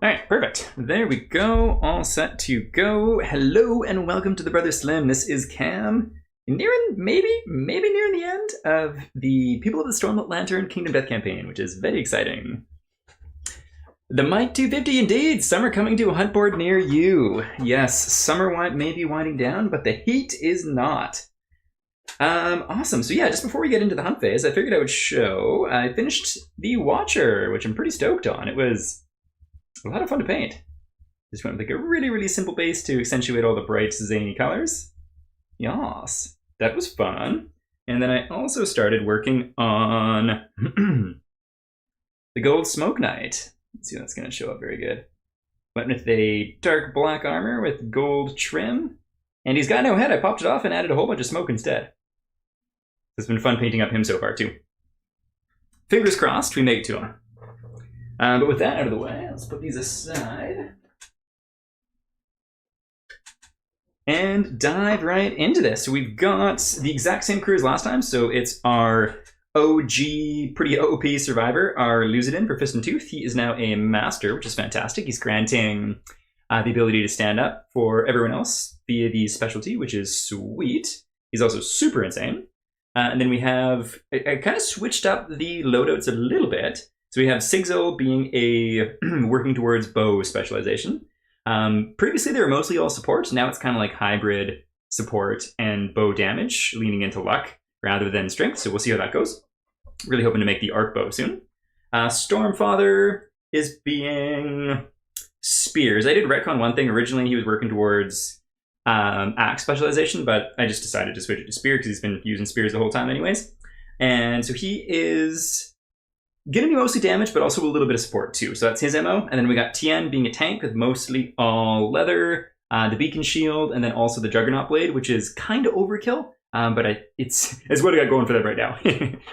All right, perfect. There we go. All set to go. Hello and welcome to the Brother Slim. This is Cam. Nearing, maybe nearing the end of the People of the Stormlit Lantern Kingdom Death campaign, which is very exciting. The Might 250 indeed. Summer coming to a hunt board near you. Yes, summer may be winding down, but the heat is not. Awesome. So yeah, just before we get into the hunt phase, I figured I would show. I finished the Watcher, which I'm pretty stoked on. It was a lot of fun to paint. Just went with like a really simple base to accentuate all the bright, zany colors. Yas, that was fun. And then I also started working on the Gold Smoke Knight. Let's see if that's going to show up very good. Went with a dark black armor with gold trim. And he's got no head. I popped it off and added a whole bunch of smoke instead. It's been fun painting up him so far too. Fingers crossed we make it to him. But with that out of the way, let's put these aside. And dive right into this. So we've got the exact same crew as last time. So it's our OG, pretty OP survivor, our Lucidin for Fist and Tooth. He is now a master, which is fantastic. He's granting the ability to stand up for everyone else via the specialty, which is sweet. He's also super insane. And then we have, I kind of switched up the loadouts a little bit. So we have Sigzil being a working towards bow specialization. Previously they were mostly all support. Now it's kind of like hybrid support and bow damage, leaning into luck rather than strength. So we'll see how that goes. Really hoping to make the arc bow soon. Stormfather is being spears. I did retcon one thing. Originally he was working towards axe specialization, but I just decided to switch it to spear because he's been using spears the whole time anyways. And so he is going to be mostly damage, but also a little bit of support too. So that's his MO. And then we got Tien being a tank with mostly all leather, the beacon shield, and then also the Juggernaut blade, which is kind of overkill. But it's what I got going for that right now.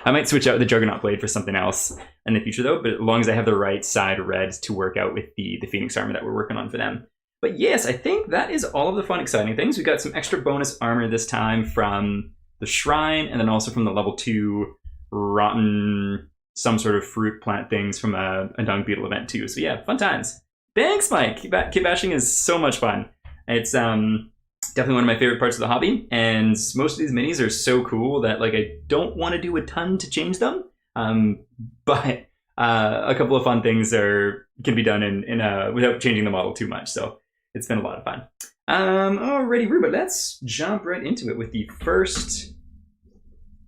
I might switch out the Juggernaut blade for something else in the future though, but as long as I have the right side red to work out with the Phoenix armor that we're working on for them. But yes, I think that is all of the fun, exciting things. We got some extra bonus armor this time from the Shrine, and then also from the level 2 rotten some sort of fruit plant things from a dung beetle event too. So yeah, fun times. Thanks, Mike. Kit bashing is so much fun. It's definitely one of my favorite parts of the hobby, and most of these minis are so cool that like I don't want to do a ton to change them. But a couple of fun things can be done in without changing the model too much. So it's been a lot of fun. Alrighty, Ruba, let's jump right into it with the first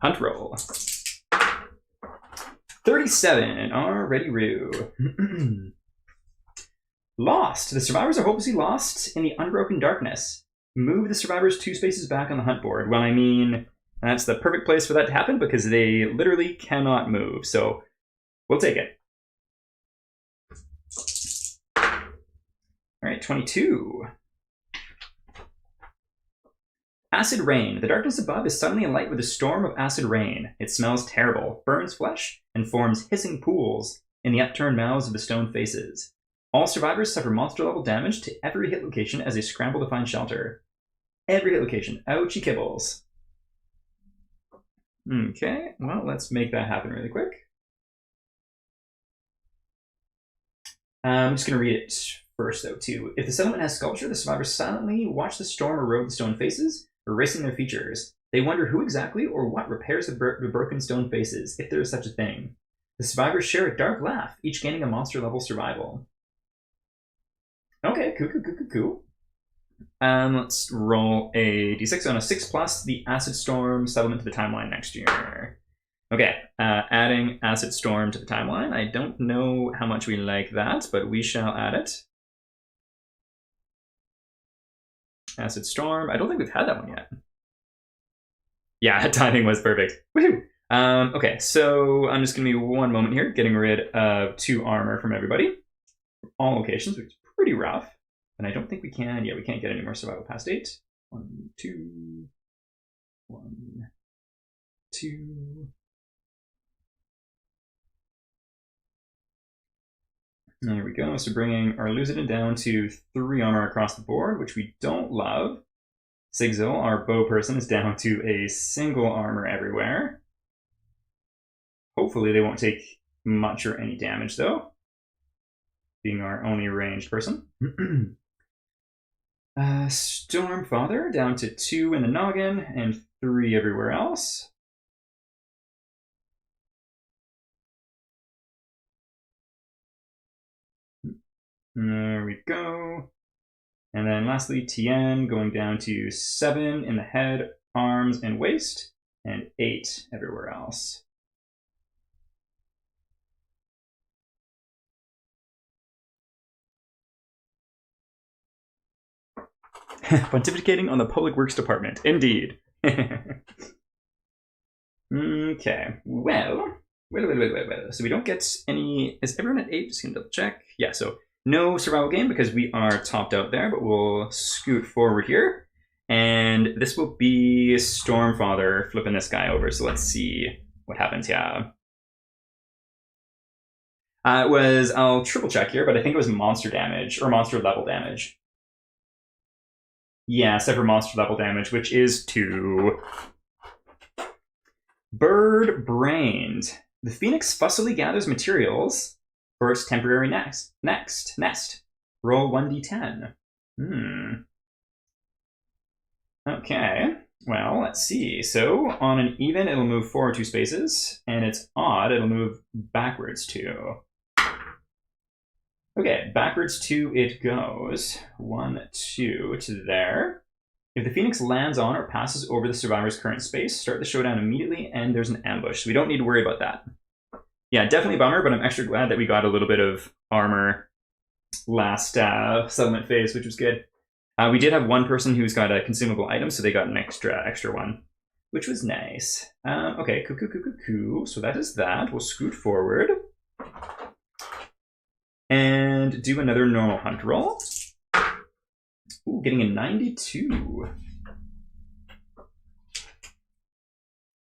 hunt roll. 37, already Rue. Lost. The survivors are hopelessly lost in the unbroken darkness. Move the survivors 2 spaces back on the hunt board. Well, I mean, that's the perfect place for that to happen because they literally cannot move. So we'll take it. All right, 22. Acid rain. The darkness above is suddenly alight with a storm of acid rain. It smells terrible, burns flesh, and forms hissing pools in the upturned mouths of the stone faces. All survivors suffer monster-level damage to every hit location as they scramble to find shelter. Every hit location. Ouchie kibbles. Okay, well, let's make that happen really quick. I'm just going to read it first, though, too. If the settlement has sculpture, the survivors silently watch the storm erode the stone faces, erasing their features. They wonder who exactly or what repairs the broken stone faces, if there is such a thing. The survivors share a dark laugh, each gaining a monster-level survival. Okay, cool. Let's roll a d6 on a 6+, the Acid Storm settlement to the timeline next year. Okay, adding Acid Storm to the timeline. I don't know how much we like that, but we shall add it. Acid Storm. I don't think we've had that one yet. Yeah, that timing was perfect. Woohoo! Okay, so I'm just going to be one moment here, getting rid of 2 armor from everybody. All locations, which is pretty rough. And I don't think we can. Yeah, we can't get any more survival past 8. 1, 2. 1, 2. There we go. So bringing our Lucidin down to 3 armor across the board, which we don't love. Sigzil, our bow person, is down to a single armor everywhere. Hopefully they won't take much or any damage, though. being our only ranged person. Stormfather down to 2 in the noggin and 3 everywhere else. There we go. And then lastly, Tien going down to 7 in the head, arms, and waist, and 8 everywhere else. Pontificating on the Public Works Department, indeed. Okay, well. So we don't get any. Is everyone at 8? Just gonna double check. Yeah, so no survival game because we are topped out there, but we'll scoot forward here. And this will be Stormfather flipping this guy over. So let's see what happens. Yeah. It was, I'll triple check here, but I think it was monster damage or monster level damage. Yeah, except for monster level damage, which is 2. Bird brained. The phoenix fussily gathers materials for its temporary nest. Roll 1d10. Okay, well, let's see. So on an even, it'll move forward 2 spaces, and it's odd, it'll move backwards 2. Okay, backwards 2 it goes. 1, 2 to there. If the phoenix lands on or passes over the survivor's current space, start the showdown immediately, and there's an ambush. So we don't need to worry about that. Yeah, definitely a bummer, but I'm extra glad that we got a little bit of armor last settlement phase, which was good. We did have one person who's got a consumable item, so they got an extra one, which was nice. Okay, cool. So that is that. We'll scoot forward and do another normal hunt roll. Ooh, getting a 92.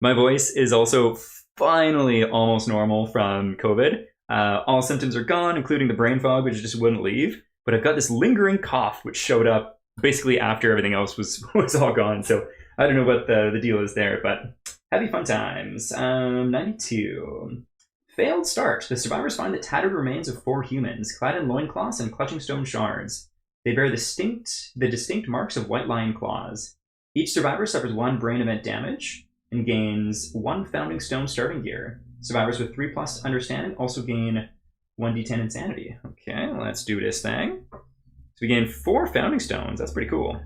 My voice is also finally almost normal from COVID. All symptoms are gone, including the brain fog, which just wouldn't leave. But I've got this lingering cough, which showed up basically after everything else was all gone. So I don't know what the deal is there, but happy fun times. 92. Failed start. The survivors find the tattered remains of 4 humans, clad in loincloths and clutching stone shards. They bear the distinct marks of white lion claws. Each survivor suffers 1 brain event damage and gains 1 founding stone starting gear. Survivors with 3+ understanding also gain 1d10 insanity. Okay, let's do this thing. So we gain 4 founding stones. That's pretty cool.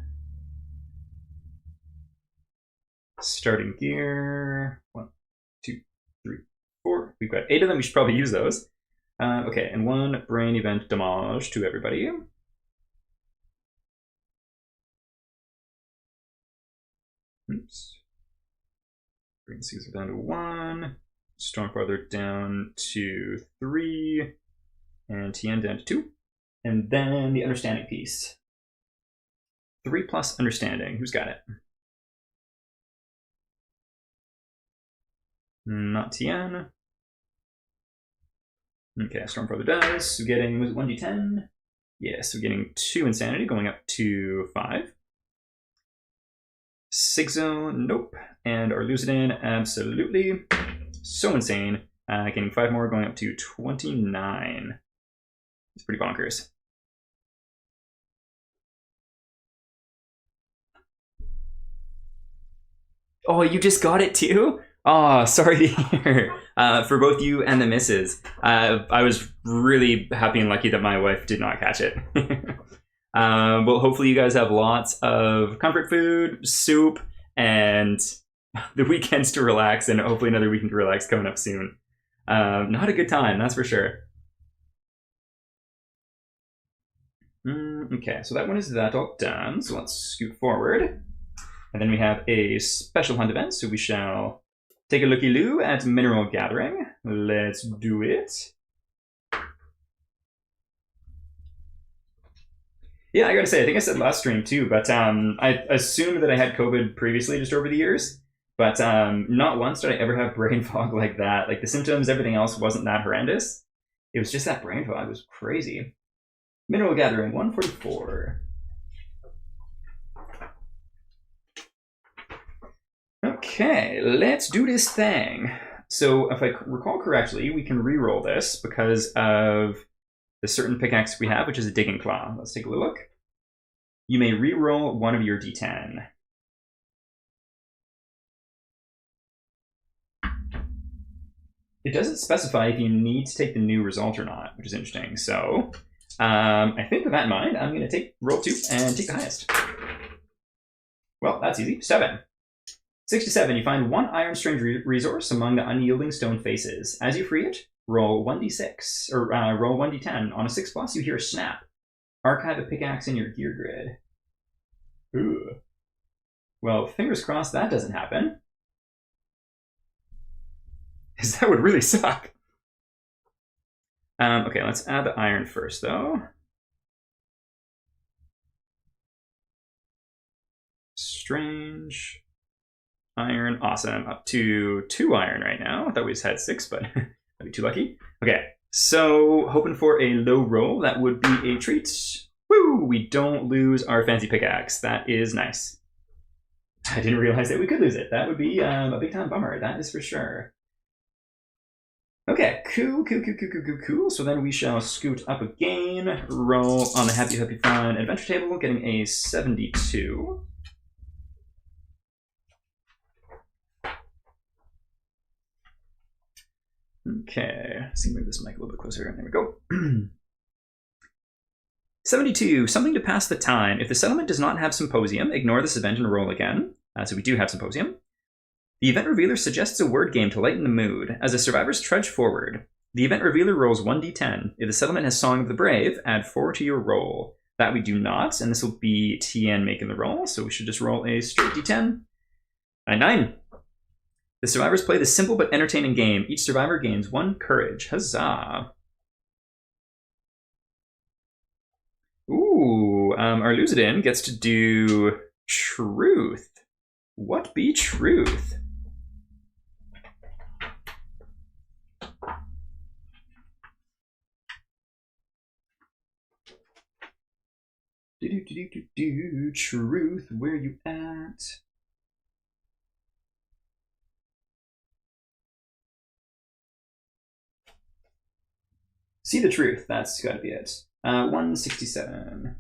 Starting gear. 1, 2, 3, 4. We've got 8 of them. We should probably use those. Okay, and 1 brain event damage to everybody. Oops. Brain Caesar down to 1. Stormfather down to 3. And Tien down to 2. And then the understanding piece. 3+ understanding. Who's got it? Not Tien. Okay, Stormfather does. So getting, was it 1d10? Yeah, so getting 2 insanity, going up to 5. Sigzo, nope. And our Lucidin, absolutely. So insane. Getting 5 more, going up to 29. It's pretty bonkers. Oh, you just got it too? Oh, sorry to hear. For both you and the missus. I was really happy and lucky that my wife did not catch it. Well, hopefully you guys have lots of comfort food, soup, and the weekends to relax, and hopefully another weekend to relax coming up soon. Not a good time, that's for sure. Okay, so that one is that all done. So let's scoot forward. And then we have a special hunt event, so we shall take a looky-loo at mineral gathering. Let's do it. Yeah, I gotta say, I think I said last stream too, but I assumed that I had COVID previously just over the years, but not once did I ever have brain fog like that. Like the symptoms, everything else wasn't that horrendous. It was just that brain fog. It was crazy. Mineral gathering, 144. Okay, let's do this thing. So if I recall correctly, we can re-roll this because of the certain pickaxe we have, which is a digging claw. Let's take a little look. You may re-roll one of your d10. It doesn't specify if you need to take the new result or not, which is interesting. So I think with that in mind, I'm going to roll 2 and take the highest. Well, that's easy. 7. 67. You find 1 iron strange resource among the unyielding stone faces. As you free it, roll 1d6, or roll 1d10. On a 6+, you hear a snap. Archive a pickaxe in your gear grid. Ooh. Well, fingers crossed that doesn't happen. Because that would really suck. Okay, let's add the iron first, though. Strange. Iron, awesome. Up to 2 iron right now. I thought we just had 6, but I'd be too lucky. Okay, so hoping for a low roll. That would be a treat. Woo! We don't lose our fancy pickaxe. That is nice. I didn't realize that we could lose it. That would be a big time bummer. That is for sure. Okay, cool. So then we shall scoot up again. Roll on the Happy Fun adventure table, getting a 72. Okay, let's see, move this mic a little bit closer. There we go. 72, something to pass the time. If the settlement does not have Symposium, ignore this event and roll again. So we do have Symposium. The event revealer suggests a word game to lighten the mood. As the survivors trudge forward, the event revealer rolls 1d10. If the settlement has Song of the Brave, add 4 to your roll. That we do not, and this will be TN making the roll, so we should just roll a straight d10. 9. The survivors play the simple but entertaining game. Each survivor gains 1 courage. Huzzah! Ooh, our Lucidin gets to do truth. What be truth? Truth, where you at? See the truth, that's gotta be it. 167.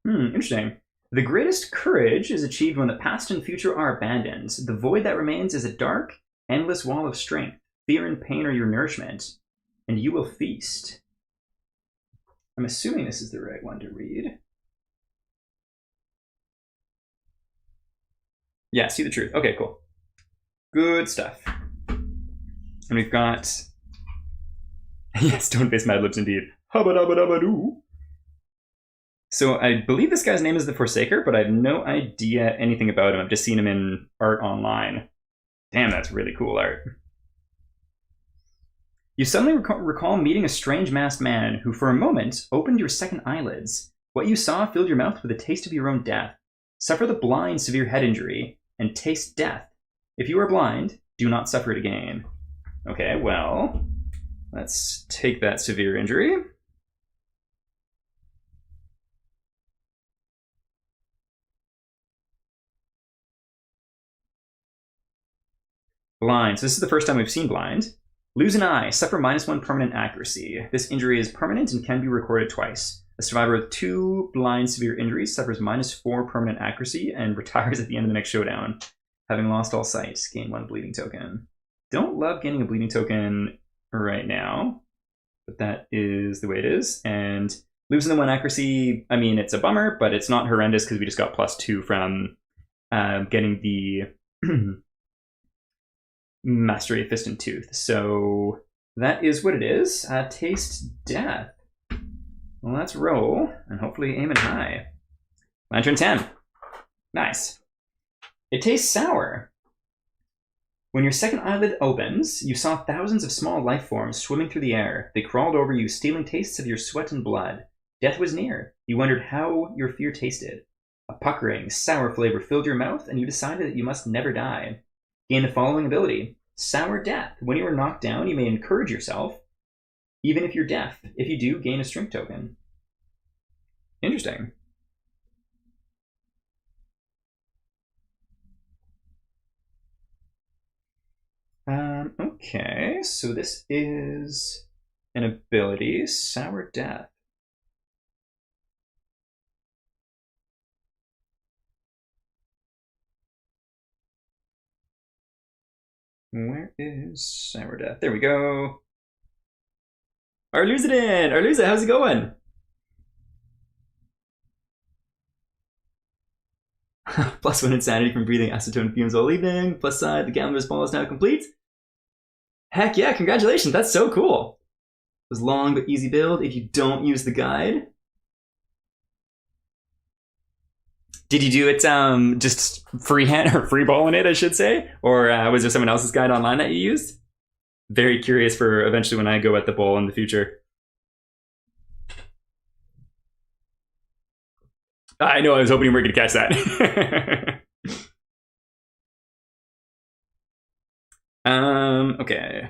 Interesting. The greatest courage is achieved when the past and future are abandoned. The void that remains is a dark, endless wall of strength. Fear and pain are your nourishment, and you will feast. I'm assuming this is the right one to read. Yeah, see the truth. Okay, cool. Good stuff. And we've got... yes, stone-faced Mad Libs indeed. Hubba-dubba-dubba-doo. So I believe this guy's name is the Forsaker, but I have no idea anything about him. I've just seen him in art online. Damn, that's really cool art. You suddenly recall meeting a strange masked man who for a moment opened your second eyelids. What you saw filled your mouth with a taste of your own death. Suffer the blind severe head injury and taste death. If you are blind, do not suffer it again. Okay, well, let's take that severe injury. Blind. So this is the first time we've seen blind. Lose an eye. Suffer -1 permanent accuracy. This injury is permanent and can be recorded twice. A survivor with 2 blind severe injuries suffers -4 permanent accuracy and retires at the end of the next showdown. Having lost all sight, gain 1 bleeding token. Don't love gaining a bleeding token right now, but that is the way it is. And losing the 1 accuracy, I mean, it's a bummer, but it's not horrendous because we just got +2 from getting the... Mastery of Fist and Tooth. So that is what it is. Taste death. Well, let's roll and hopefully aim it high. Lantern 10. Nice. It tastes sour. When your second eyelid opens, you saw thousands of small life forms swimming through the air. They crawled over you, stealing tastes of your sweat and blood. Death was near. You wondered how your fear tasted. A puckering, sour flavor filled your mouth, and you decided that you must never die. Gain the following ability. Sour Death. When you are knocked down, you may encourage yourself, even if you're deaf. If you do, gain a strength token. Interesting. Okay, so this is an ability, Sour Death. Where is Sour Death? There we go. Arluzidin! Arluza, how's it going? +1 insanity from breathing acetone fumes all evening. Plus side, the gambler's ball is now complete. Heck yeah, congratulations, that's so cool. It was long but easy build if you don't use the guide. Did you do it just freehand or freeballing it, I should say? Or was there someone else's guide online that you used? Very curious for eventually when I go at the bowl in the future. I know, I was hoping you were going to catch that. Okay.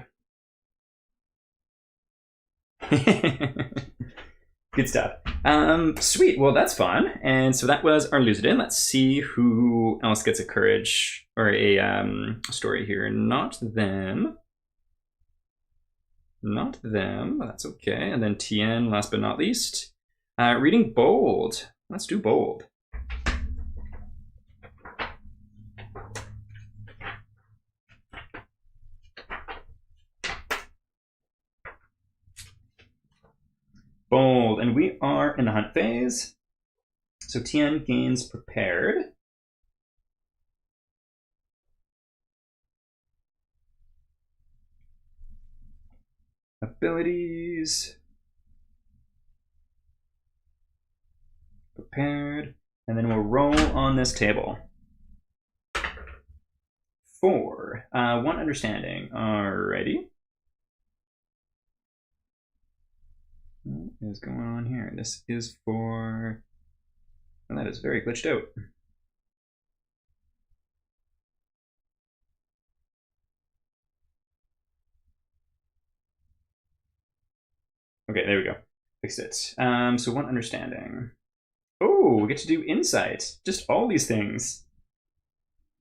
Good stuff. Sweet. Well, that's fun. And so that was our Lucidin. Let's see who else gets a courage or a story here. Not them. Not them. That's okay. And then Tien, last but not least. Reading bold. Let's do bold. Bold, and we are in the hunt phase. So Tien gains prepared. Abilities. Prepared. And then we'll roll on this table. 4. 1 understanding. Alrighty. What is going on here? This is for... And that is very glitched out. Okay, there we go. Fixed it. So 1 understanding. Oh, we get to do insight. Just all these things.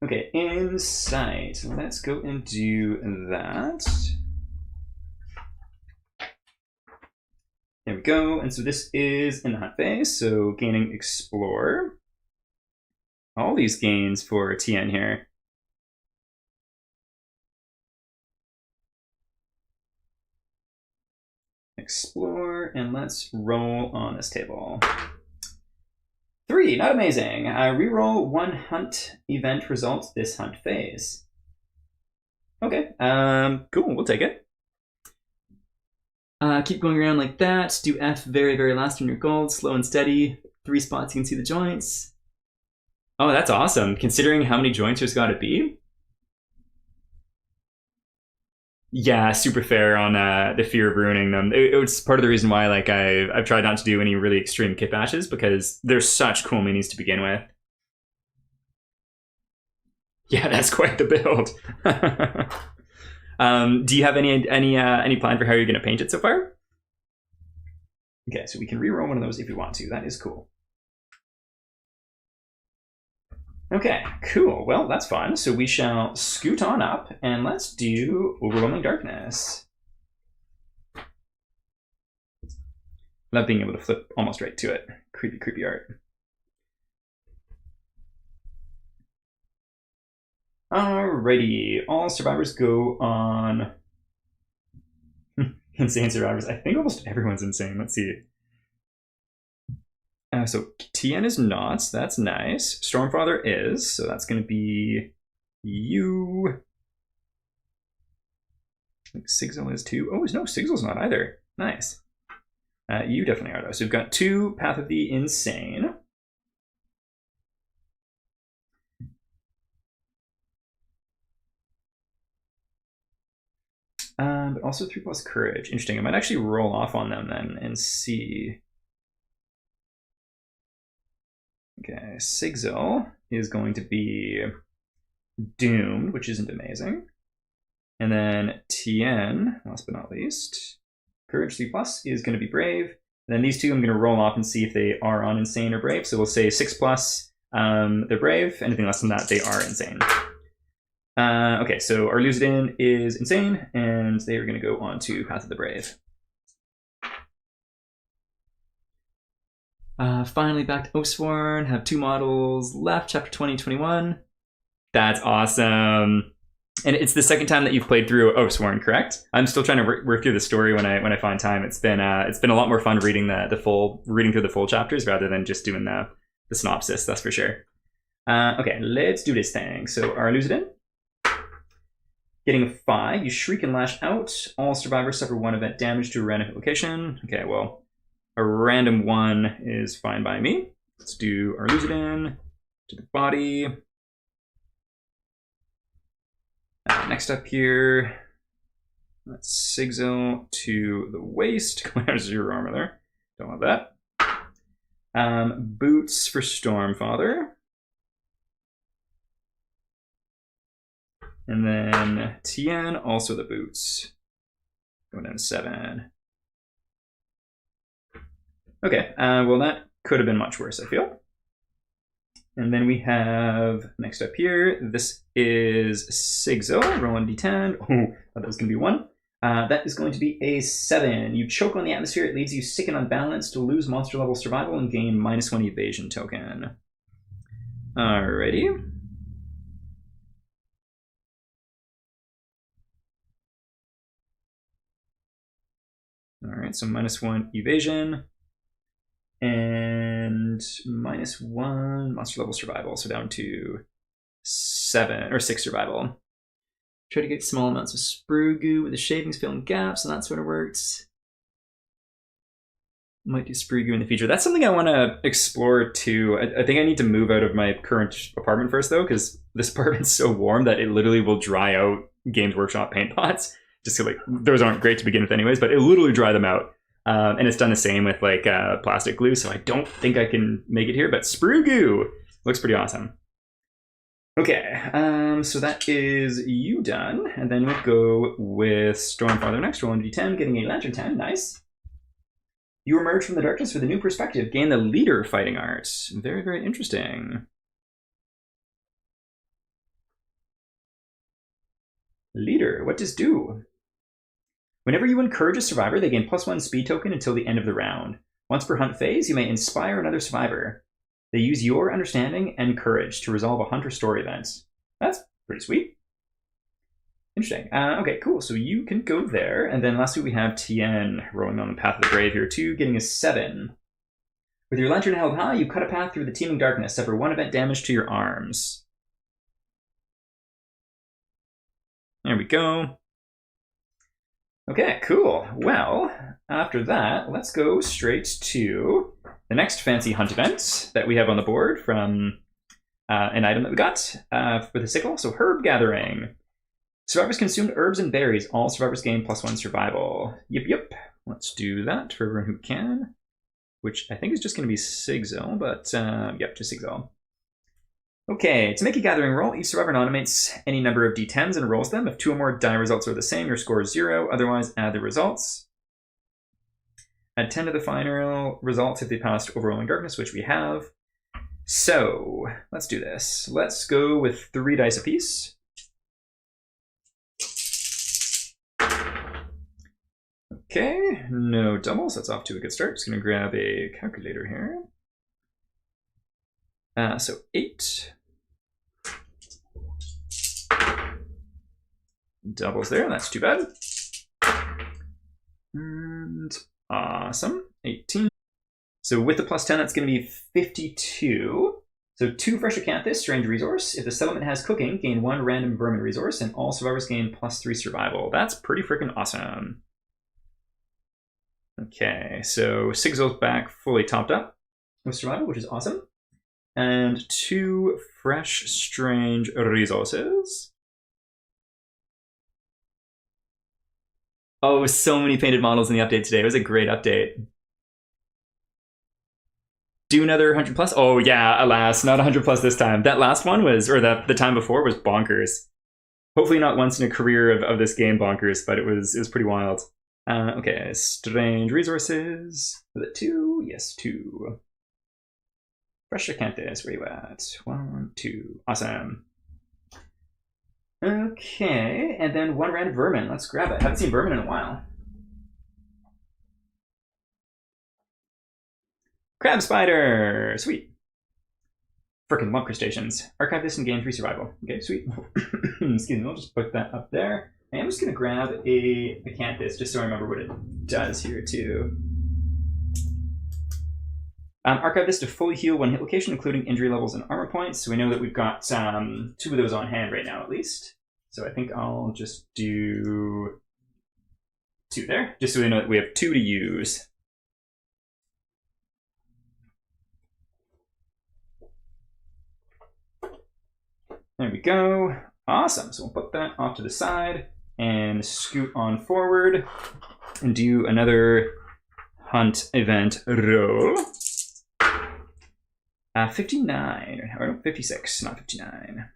Okay, insight. Let's go and do that. There we go. And so this is in the hunt phase. So gaining explore. All these gains for Tien here. Explore, and let's roll on this table. 3, not amazing. Reroll 1 hunt event result this hunt phase. Okay, cool, we'll take it. Keep going around like that. Do F very, very last on your gold. Slow and steady. 3 spots you can see the joints. Oh, that's awesome. Considering how many joints there's got to be. Yeah, super fair on the fear of ruining them. It was part of the reason why like I've tried not to do any really extreme kit bashes because they're such cool minis to begin with. Yeah, that's quite the build. Do you have any plan for how you're going to paint it so far? Okay, so we can reroll one of those if you want to. That is cool. Okay, cool. Well, that's fun. So we shall scoot on up and let's do Overwhelming Darkness. Love being able to flip almost right to it. Creepy, creepy art. Alrighty, all survivors go on insane survivors. I think almost everyone's insane. Let's see. So Tien is not. That's nice. Stormfather is. So that's going to be you. I think Sigzil is too. Oh, no, Sigzil's not either. Nice. You definitely are, though. So we've got 2 Path of the Insane. But also 3+ Courage. Interesting. I might actually roll off on them then and see. Okay, Sigzil is going to be doomed, which isn't amazing. And then Tien, last but not least, Courage 3+ is going to be brave. And then these two I'm going to roll off and see if they are on insane or brave. So we'll say 6+, they're brave. Anything less than that, they are insane. Okay, so our Lucidin is insane, and they are going to go on to Path of the Brave. Finally back to Oathsworn, have 2 models left, chapter 2021. That's awesome. And it's the second time that you've played through Oathsworn, correct? I'm still trying to work through the story when I find time. It's been a lot more fun reading through the full chapters rather than just doing the synopsis, that's for sure. Okay, let's do this thing. So our Lucidin, getting a 5, you shriek and lash out. All survivors suffer 1 event damage to a random location. Okay, well, a random 1 is fine by me. Let's do our Lucidin to the body. Next up here, let's Sigil to the waist. There's 0 armor there. Don't want that. Boots for Stormfather. And then Tien, also the boots. Going down to 7. Okay, well that could have been much worse, I feel. And then we have, next up here, this is Sigil, rolling d10. Oh, thought that was going to be 1. That is going to be a 7. You choke on the atmosphere, it leaves you sick and unbalanced, to lose monster level survival and gain -1 evasion token. Alrighty. Alright, so -1 evasion. And -1 monster level survival, so down to 7 or 6 survival. Try to get small amounts of sprue goo with the shavings filling gaps, and that sort of works. Might do sprue goo in the future. That's something I want to explore too. I think I need to move out of my current apartment first though, because this apartment's so warm that it literally will dry out Games Workshop paint pots. Just so, like, those aren't great to begin with anyways, but it'll literally dry them out. And it's done the same with like plastic glue, so I don't think I can make it here, but sprue goo looks pretty awesome. Okay, so that is you done, and then we'll go with Stormfather next, rolling d10, getting a Lantern 10, nice. You emerge from the darkness with a new perspective, gain the leader fighting art. Very, very interesting. Leader, what does do? Whenever you encourage a survivor, they gain +1 speed token until the end of the round. Once per hunt phase, you may inspire another survivor. They use your understanding and courage to resolve a hunt or story event. That's pretty sweet. Interesting. Okay, cool. So you can go there. And then lastly, we have Tien rolling on the Path of the Brave here too, getting a 7. With your lantern held high, you cut a path through the teeming darkness. Suffer 1 event damage to your arms. There we go. Okay, cool. Well, after that, let's go straight to the next fancy hunt event that we have on the board from an item that we got with a sickle. So herb gathering. Survivors consumed herbs and berries. All survivors gain +1 survival. Yep. Let's do that for everyone who can, which I think is just going to be Sigil, but yep, just Sigil. Okay, to make a gathering roll, each survivor nominates any number of d10s and rolls them. If 2 or more die results are the same, your score is 0. Otherwise, add the results. Add 10 to the final results if they passed Overwhelming Darkness, which we have. So, let's do this. Let's go with 3 dice apiece. Okay, no doubles. That's off to a good start. Just going to grab a calculator here. So 8. Doubles there, that's too bad. And awesome, 18. So with the +10, that's going to be 52. So 2 fresh acanthus, strange resource. If the settlement has cooking, gain 1 random vermin resource, and all survivors gain +3 survival. That's pretty freaking awesome. Okay, so Sigil's back fully topped up with survival, which is awesome. And 2 fresh strange resources. Oh, so many painted models in the update today. It was a great update. Do another 100+? Oh yeah, alas, not 100+ this time. That last one was, or the time before was bonkers. Hopefully not once in a career of this game bonkers, but it was pretty wild. Okay, strange resources. Was it 2? Yes, 2. Fresh Acanthus, where you at? 1, 2. Awesome. Okay, and then 1 random vermin. Let's grab it. Haven't seen vermin in a while. Crab spider! Sweet. Frickin' lump crustaceans. Archive this and gain 3 survival. Okay, sweet. Excuse me, I'll just put that up there. And I'm just gonna grab a acanthus just so I remember what it does here too. Archive this to fully heal 1 hit location, including injury levels and armor points. So we know that we've got 2 of those on hand right now at least. So I think I'll just do 2 there, just so we know that we have 2 to use. There we go. Awesome. So we'll put that off to the side and scoot on forward and do another hunt event roll. 59, or no, 56, not 59.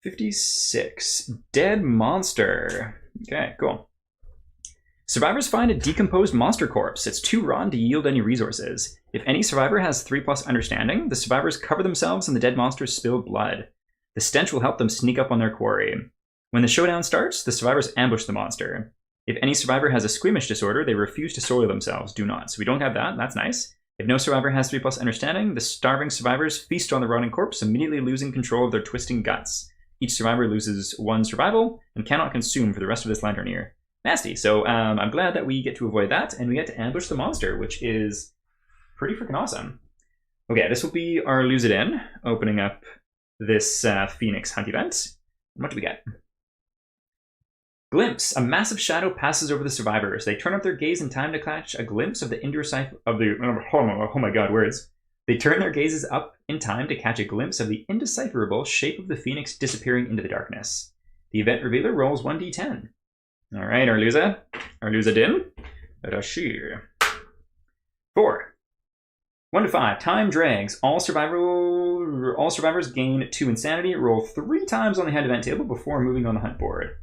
$56. Dead monster. Okay, cool. Survivors find a decomposed monster corpse. It's too rotten to yield any resources. If any survivor has 3+ understanding, the survivors cover themselves in the dead monster's spilled blood. The stench will help them sneak up on their quarry. When the showdown starts, the survivors ambush the monster. If any survivor has a squeamish disorder, they refuse to soil themselves. Do not. So we don't have that. That's nice. If no survivor has 3+ understanding, the starving survivors feast on the rotting corpse, immediately losing control of their twisting guts. Each survivor loses 1 survival and cannot consume for the rest of this lantern year. Nasty. So I'm glad that we get to avoid that, and we get to ambush the monster, which is pretty freaking awesome. Okay, this will be our Lose It In, opening up this Phoenix Hunt event. What do we get? Glimpse. A massive shadow passes over the survivors. They turn up their gaze in time to catch a glimpse of the oh my god, words. They turn their gazes up in time to catch a glimpse of the indecipherable shape of the phoenix disappearing into the darkness. The event revealer rolls 1d10. All right, Arluza din. Rashir. 4. 1 to 5. Time drags. All survivors gain 2 insanity. Roll 3 times on the head event table before moving on the hunt board.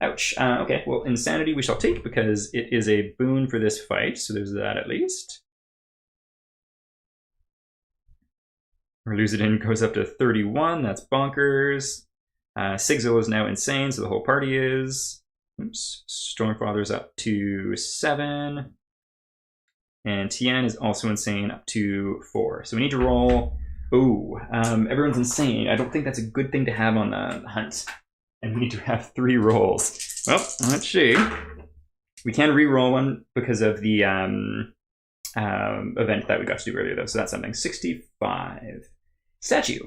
Ouch. Okay, well, insanity we shall take because it is a boon for this fight. So there's that at least. Arluza goes up to 31. That's bonkers. Sigzil is now insane, so the whole party is. Oops. Stormfather's up to 7. And Tien is also insane, up to 4. So we need to roll. Ooh, everyone's insane. I don't think that's a good thing to have on the hunt. And we need to have 3 rolls. Well, let's see. We can re-roll one because of the event that we got to do earlier, though. So that's something. 65. Statue.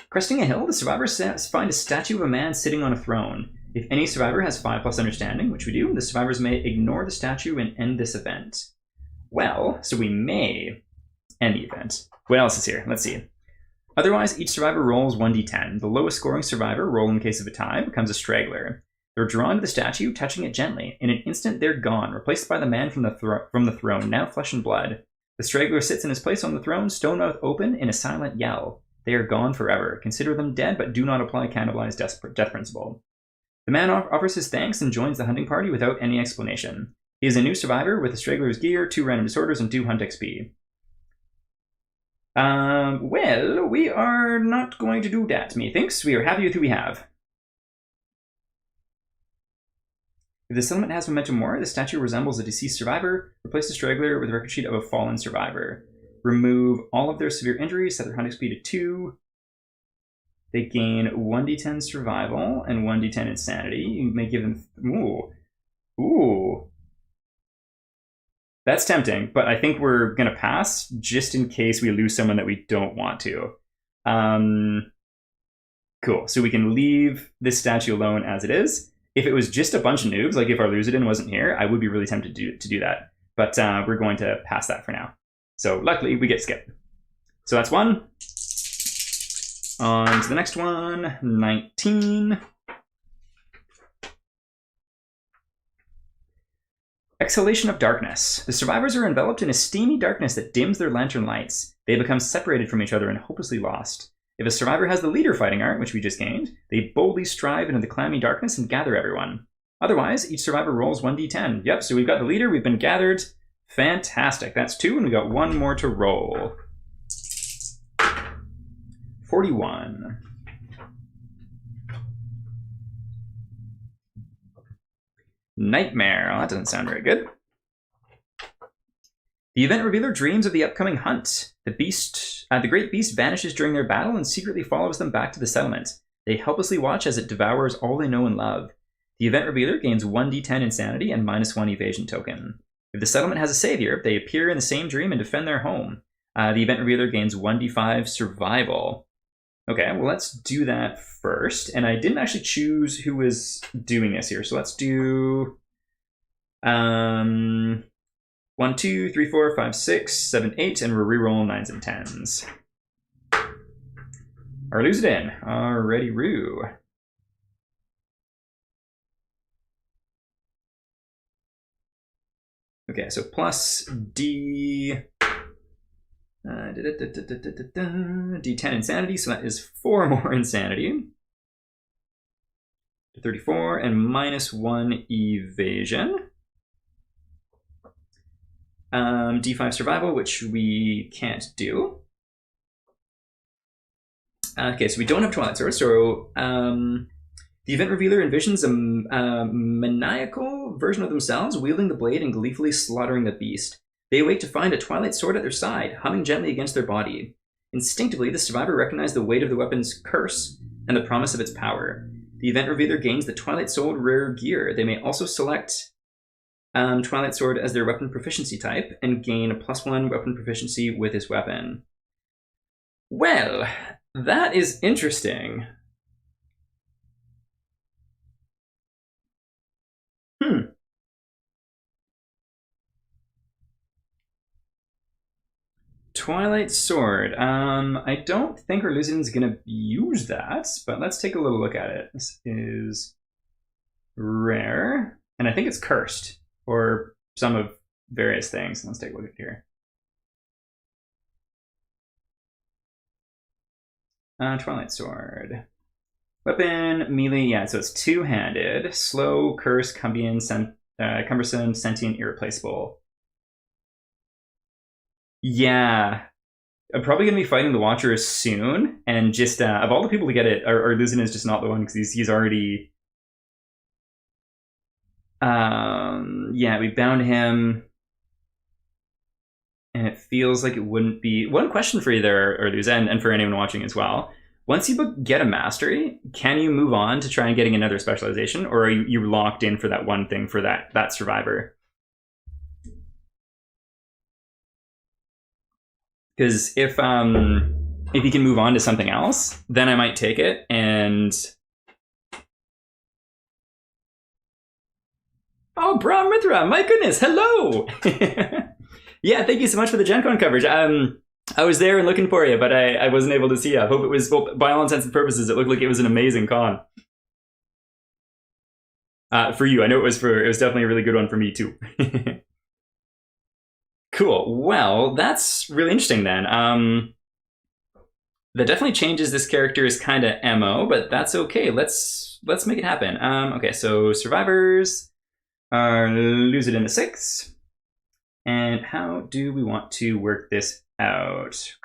Cresting a hill, the survivors find a statue of a man sitting on a throne. If any survivor has 5+ understanding, which we do, the survivors may ignore the statue and end this event. Well, so we may end the event. What else is here? Let's see. Otherwise, each survivor rolls 1d10. The lowest scoring survivor, roll in case of a tie, becomes a straggler. They're drawn to the statue, touching it gently. In an instant, they're gone, replaced by the man from the throne, now flesh and blood. The straggler sits in his place on the throne, stone mouth open, in a silent yell. They are gone forever. Consider them dead, but do not apply cannibalized death principle. The man offers his thanks and joins the hunting party without any explanation. He is a new survivor with a straggler's gear, 2 random disorders, and 2 hunt XP. Well, we are not going to do that, methinks. We are happy with who we have. If the settlement has momentum more, the statue resembles a deceased survivor. Replace the straggler with a record sheet of a fallen survivor. Remove all of their severe injuries, set their hunt XP to 2. They gain 1d10 survival and 1d10 insanity. You may give them... Ooh. That's tempting, but I think we're going to pass just in case we lose someone that we don't want to. Cool. So we can leave this statue alone as it is. If it was just a bunch of noobs, like if our Luzidin wasn't here, I would be really tempted to do that. But we're going to pass that for now. So luckily, we get skipped. So that's 1. On to the next one, 19. Exhalation of darkness. The survivors are enveloped in a steamy darkness that dims their lantern lights. They become separated from each other and hopelessly lost. If a survivor has the leader fighting art, which we just gained, they boldly strive into the clammy darkness and gather everyone. Otherwise, each survivor rolls 1d10. Yep, so we've got the leader, we've been gathered. Fantastic. That's 2, and we got 1 more to roll. 41. Nightmare. Oh, that doesn't sound very good. The event revealer dreams of the upcoming hunt. The great beast vanishes during their battle and secretly follows them back to the settlement. They helplessly watch as it devours all they know and love. The event revealer gains 1d10 insanity and -1 evasion token. If the settlement has a savior, they appear in the same dream and defend their home. The event revealer gains 1d5 survival. Okay, well, let's do that first. And I didn't actually choose who was doing this here, so let's do 1, 2, 3, 4, 5, 6, 7, 8, and we're rerolling 9s and 10s. Or lose it in. Already roo. Okay, so plus D. D10 insanity, so that is 4 more insanity. 34 and -1 evasion. D5 survival, which we can't do. Okay, so we don't have Twilight Sword, so the event revealer envisions a maniacal version of themselves wielding the blade and gleefully slaughtering the beast. They awake to find a Twilight Sword at their side, humming gently against their body. Instinctively, the survivor recognized the weight of the weapon's curse and the promise of its power. The event revealer gains the Twilight Sword rare gear. They may also select Twilight Sword as their weapon proficiency type and gain a +1 weapon proficiency with his weapon. Well, that is interesting. Twilight Sword. I don't think Erluzin's gonna use that, but let's take a little look at it. This is rare, and I think it's cursed, or some of various things. Let's take a look at it here. Twilight Sword. Weapon, melee, yeah, so it's 2-handed. Slow, curse, cumbersome, sentient, irreplaceable. Yeah. I'm probably going to be fighting the Watchers soon, and just, of all the people to get it, Erluzin is just not the one, because he's already... yeah, we bound him, and it feels like it wouldn't be... One question for you there, Erluzin, and for anyone watching as well. Once you get a mastery, can you move on to try and getting another specialization, or are you locked in for that one thing for that survivor? Because if you can move on to something else, then I might take it. And oh, Brahm Mithra, my goodness, hello! Yeah, thank you so much for the Gen Con coverage. I was there and looking for you, but I wasn't able to see you. I hope it was, well, by all intents and purposes, it looked like it was an amazing con. For you, I know it was definitely a really good one for me too. Cool. Well, that's really interesting then. That definitely changes this character's kind of MO, but that's okay. Let's make it happen. Okay, so survivors are lose it in the 6. And how do we want to work this out?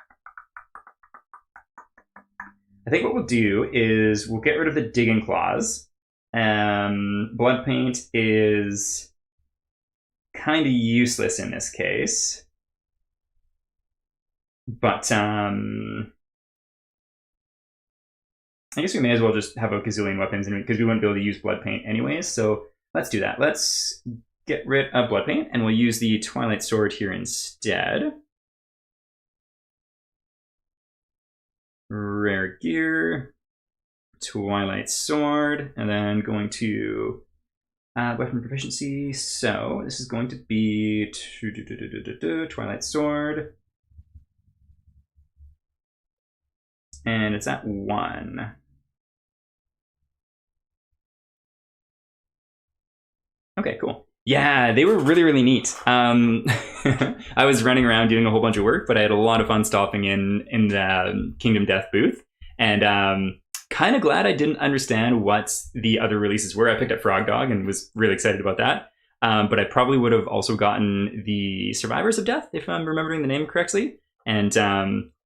I think what we'll do is we'll get rid of the digging claws. Blood paint is kind of useless in this case, but I guess we may as well just have a gazillion weapons because we wouldn't be able to use blood paint anyways. So let's do that. Let's get rid of blood paint, and we'll use the Twilight Sword here instead. Rare gear, Twilight Sword, and then going to weapon proficiency. So this is going to be Twilight Sword, and it's at 1. Okay, cool. Yeah, they were really, really neat. I was running around doing a whole bunch of work, but I had a lot of fun stopping in the Kingdom Death booth. And kind of glad I didn't understand what the other releases were. I picked up Frog Dog and was really excited about that. But I probably would have also gotten the Survivors of Death, if I'm remembering the name correctly. And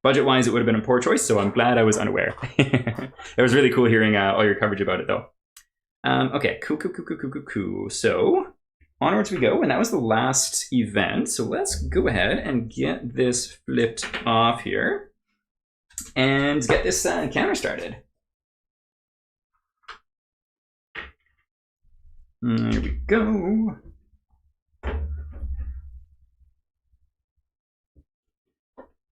budget-wise, it would have been a poor choice, so I'm glad I was unaware. It was really cool hearing all your coverage about it, though. Okay, cool. So, onwards we go, and that was the last event. So let's go ahead and get this flipped off here and get this encounter started. Here we go.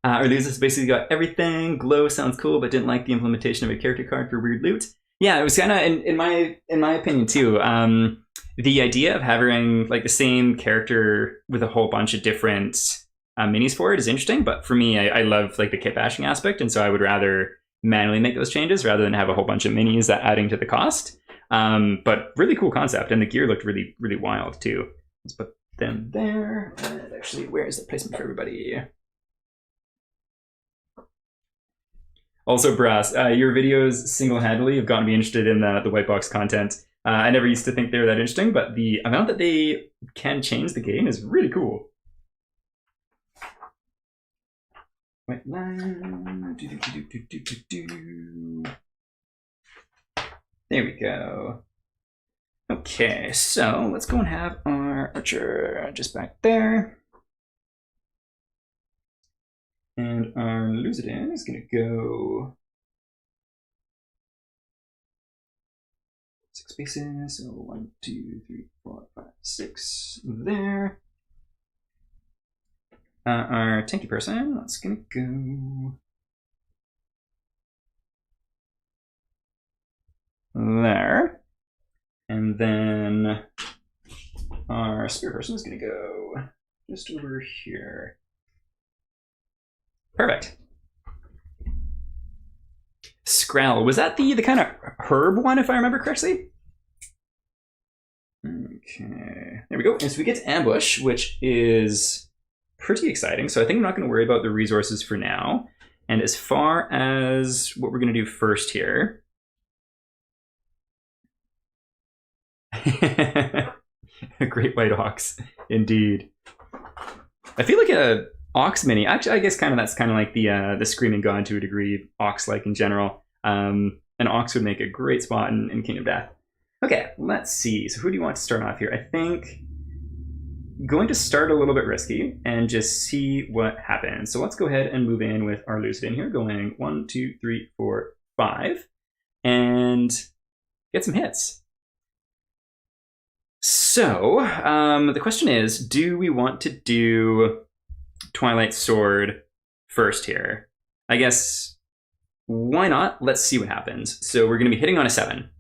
Urluzis basically got everything. Glow sounds cool, but didn't like the implementation of a character card for weird loot. Yeah, it was kind of, in my opinion too, the idea of having like the same character with a whole bunch of different minis for it is interesting. But for me, I love like the kit bashing aspect, and so I would rather manually make those changes rather than have a whole bunch of minis adding to the cost. But really cool concept, and the gear looked really, really wild too. Let's put them there. And actually, where's the placement for everybody? Also, Brass, your videos single-handedly have gotten me interested in the white box content. I never used to think they were that interesting, but the amount that they can change the game is really cool. White line. There we go. Okay, so let's go and have our archer just back there. And our Lucidin is going to go 6 spaces. So 1, 2, 3, 4, 5, 6 there. Our tanky person, that's going to go there. And then our spear person is going to go just over here. Perfect. Skrell, was that the kind of herb one, if I remember correctly? Okay, there we go. And so we get to ambush, which is pretty exciting. So I think I'm not going to worry about the resources for now. And as far as what we're going to do first here. Great white ox, indeed. I feel like a Ox mini, actually, I guess that's kind of like the Screaming God to a degree, Ox-like in general. An Ox would make a great spot in King of Death. Okay, let's see. So who do you want to start off here? I think going to start a little bit risky and just see what happens. So let's go ahead and move in with our Lucidin here, going 1, 2, 3, 4, 5, and get some hits. So the question is, do we want to do Twilight Sword first here? I guess, why not? Let's see what happens. So we're going to be hitting on a 7.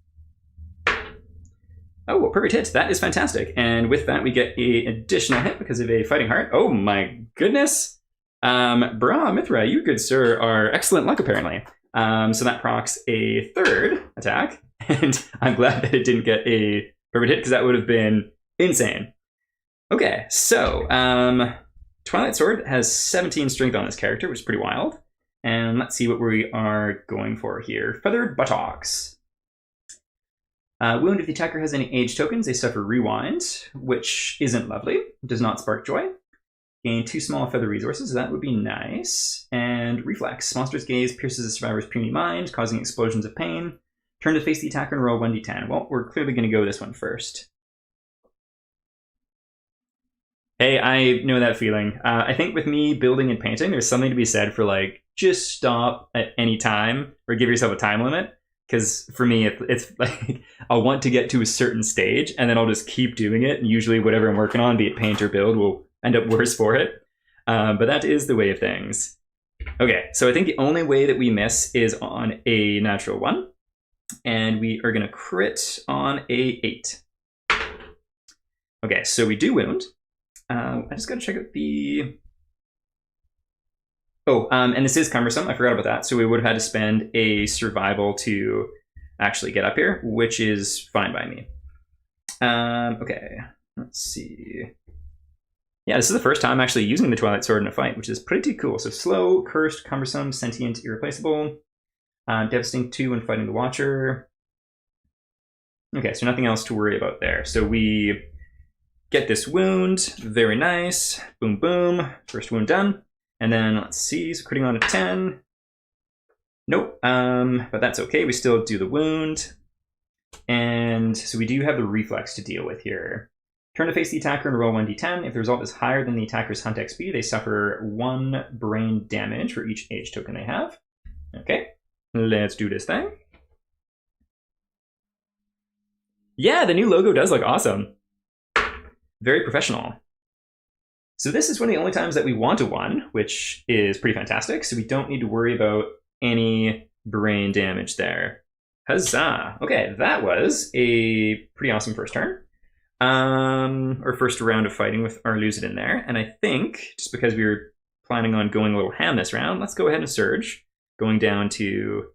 Oh, perfect hit. That is fantastic. And with that, we get an additional hit because of a Fighting Heart. Oh my goodness. Bra Mithra, you good sir are excellent luck apparently. So that procs a 3rd attack. And I'm glad that it didn't get a perfect hit because that would have been insane. Okay, so Twilight Sword has 17 strength on this character, which is pretty wild. And let's see what we are going for here. Feathered Buttocks. Wound, if the attacker has any age tokens, they suffer Rewind, which isn't lovely. Does not spark joy. Gain 2 small feather resources, that would be nice. And Reflex. Monster's Gaze pierces the survivor's puny mind, causing explosions of pain. Turn to face the attacker and roll 1d10. Well, we're clearly going to go this one first. Hey, I know that feeling. I think with me building and painting, there's something to be said for like, just stop at any time or give yourself a time limit. Because for me, it's like, I'll want to get to a certain stage and then I'll just keep doing it. And usually whatever I'm working on, be it paint or build, will end up worse for it. But that is the way of things. Okay, so I think the only way that we miss is on a natural 1. And we are going to crit on a 8. Okay, so we do wound. I just got to check out the... Oh, and this is cumbersome. I forgot about that. So we would have had to spend a survival to actually get up here, which is fine by me. Okay, let's see. Yeah, this is the first time actually using the Twilight Sword in a fight, which is pretty cool. So slow, cursed, cumbersome, sentient, irreplaceable. Devastating 2 when fighting the Watcher. Okay, so nothing else to worry about there. So we get this wound. Very nice. Boom, boom. First wound done. And then let's see. So critting on a 10. Nope. But that's okay. We still do the wound. And so we do have the reflex to deal with here. Turn to face the attacker and roll 1d10. If the result is higher than the attacker's hunt XP, they suffer 1 brain damage for each age token they have. Okay, let's do this thing. Yeah, the new logo does look awesome. Very professional. So this is one of the only times that we want a 1, which is pretty fantastic. So we don't need to worry about any brain damage there. Huzzah. Okay, that was a pretty awesome first turn. Our first round of fighting with our Lucidin there. And I think, just because we were planning on going a little ham this round, let's go ahead and surge, going down to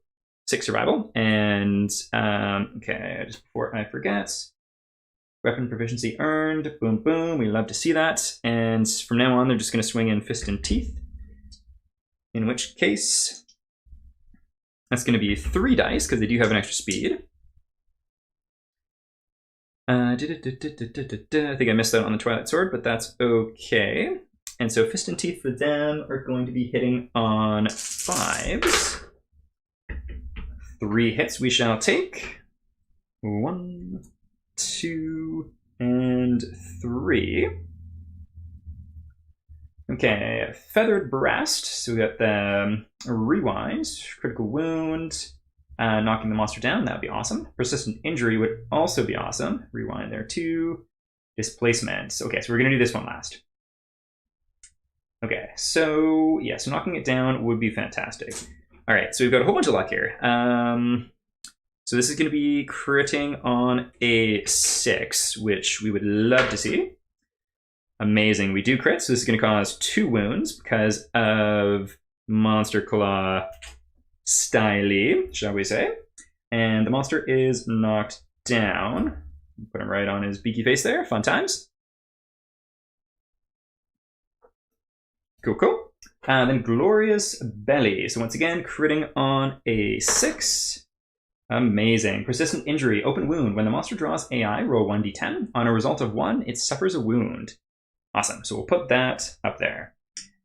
6 survival. And, okay, just before I forget, weapon proficiency earned, boom, boom, we love to see that. And from now on, they're just going to swing in Fist and Teeth, in which case, that's going to be 3 dice, because they do have an extra speed. I think I missed out on the Twilight Sword, but that's okay. And so Fist and Teeth for them are going to be hitting on 5s. 3 hits we shall take. 1, 2, and 3. Okay, Feathered Breast. So we got the Rewind, Critical Wound. Knocking the monster down, that would be awesome. Persistent Injury would also be awesome. Rewind there too. Displacement. Okay, so we're going to do this one last. Okay, so yeah, so knocking it down would be fantastic. All right, so we've got a whole bunch of luck here. So this is going to be critting on a 6, which we would love to see. Amazing, we do crit, so this is going to cause 2 wounds because of Monster Claw Styly, shall we say. And the monster is knocked down. Put him right on his beaky face there. Fun times. Cool, cool. Then Glorious Belly. So once again, critting on a 6. Amazing. Persistent Injury. Open wound. When the monster draws AI, roll 1d10. On a result of 1, it suffers a wound. Awesome. So we'll put that up there.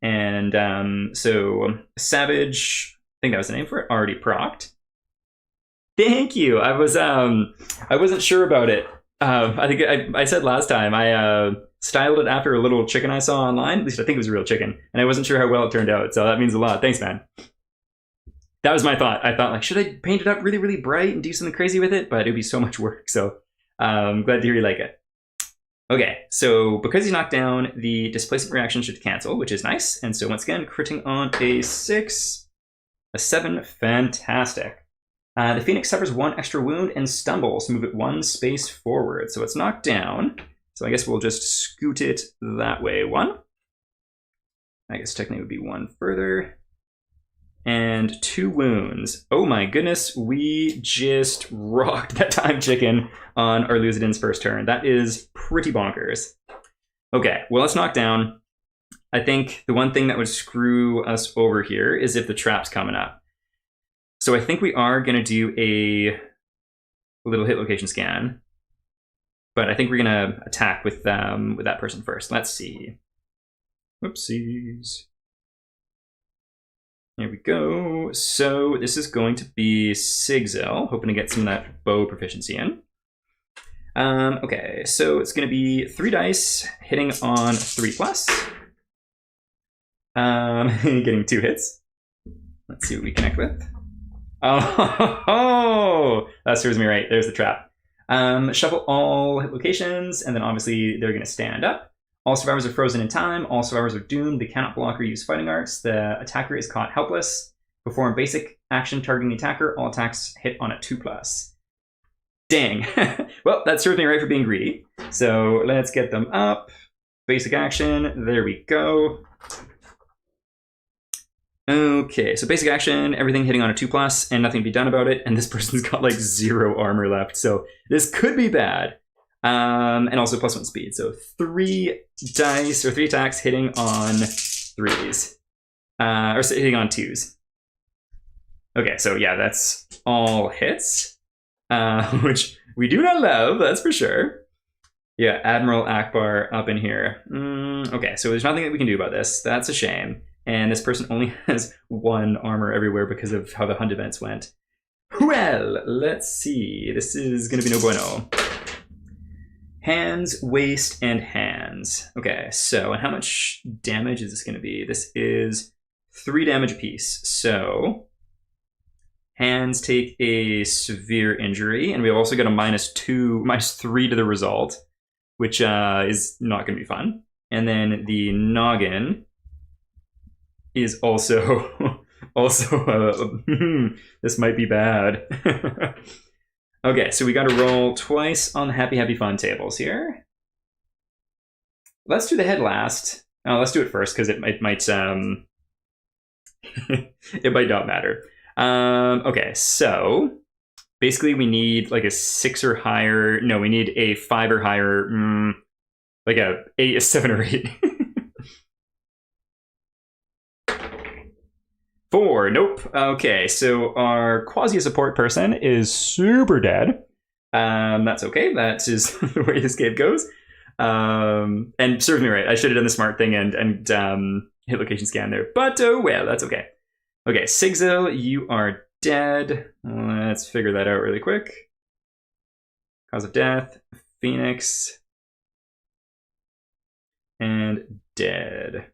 And so Savage, I think that was the name for it, already procced. Thank you. I wasn't sure about it. I think I said last time I styled it after a little chicken I saw online. At least I think it was a real chicken, and I wasn't sure how well it turned out. So that means a lot. Thanks, man. That was my thought. I thought, like, should I paint it up really, really bright and do something crazy with it? But it'd be so much work. So I'm glad to hear you like it. Okay, so because he's knocked down, the displacement reaction should cancel, which is nice. And so once again, critting on a 6, a 7, fantastic. The Phoenix suffers 1 extra wound and stumbles. Move it 1 space forward. So it's knocked down. So I guess we'll just scoot it that way. 1. I guess technically it would be 1 further. And 2 wounds. Oh my goodness, we just rocked that time chicken on our Lucidin's first turn. That is pretty bonkers. Okay, well, let's knock down. I think the one thing that would screw us over here is if the trap's coming up. So I think we are going to do a little hit location scan. But I think we're going to attack with that person first. Let's see. Whoopsies. Here we go. So this is going to be Sigzil, hoping to get some of that bow proficiency in. Okay, so it's going to be 3 dice, hitting on 3+. Getting 2 hits. Let's see what we connect with. Oh, that serves me right. There's the trap. Shuffle all hit locations, and then obviously they're going to stand up. All survivors are frozen in time. All survivors are doomed. They cannot block or use fighting arts. The attacker is caught helpless. Perform basic action targeting the attacker. All attacks hit on a 2+. Dang. Well, that serves me right for being greedy. So let's get them up. Basic action. There we go. Okay, so basic action, everything hitting on a 2+, and nothing to be done about it. And this person's got like 0 armor left. So this could be bad. And also +1 speed. So 3 dice or 3 attacks hitting on 3s. Or hitting on 2s. Okay, so yeah, that's all hits, which we do not love, that's for sure. Yeah, Admiral Akbar up in here. Okay, so there's nothing that we can do about this. That's a shame. And this person only has 1 armor everywhere because of how the hunt events went. Well, let's see. This is going to be no bueno. Hands, waist, and hands. Okay, so and how much damage is this going to be? This is 3 damage apiece. So hands take a severe injury, and we've also got a -3 to the result, which is not going to be fun. And then the noggin is also this might be bad. Okay, so we got to roll twice on the happy fun tables here. Let's do the head last. Oh, let's do it first because it might it might not matter. Okay, so basically we need like a 6 or higher. No, we need a 5 or higher. Like a 7 or 8. 4, nope. Okay, so our quasi-support person is super dead. That's okay. That is the way this game goes. And serves me right. I should have done the smart thing and hit location scan there. But oh well, that's okay. Okay, Sigzil, you are dead. Let's figure that out really quick. Cause of death, Phoenix, and dead.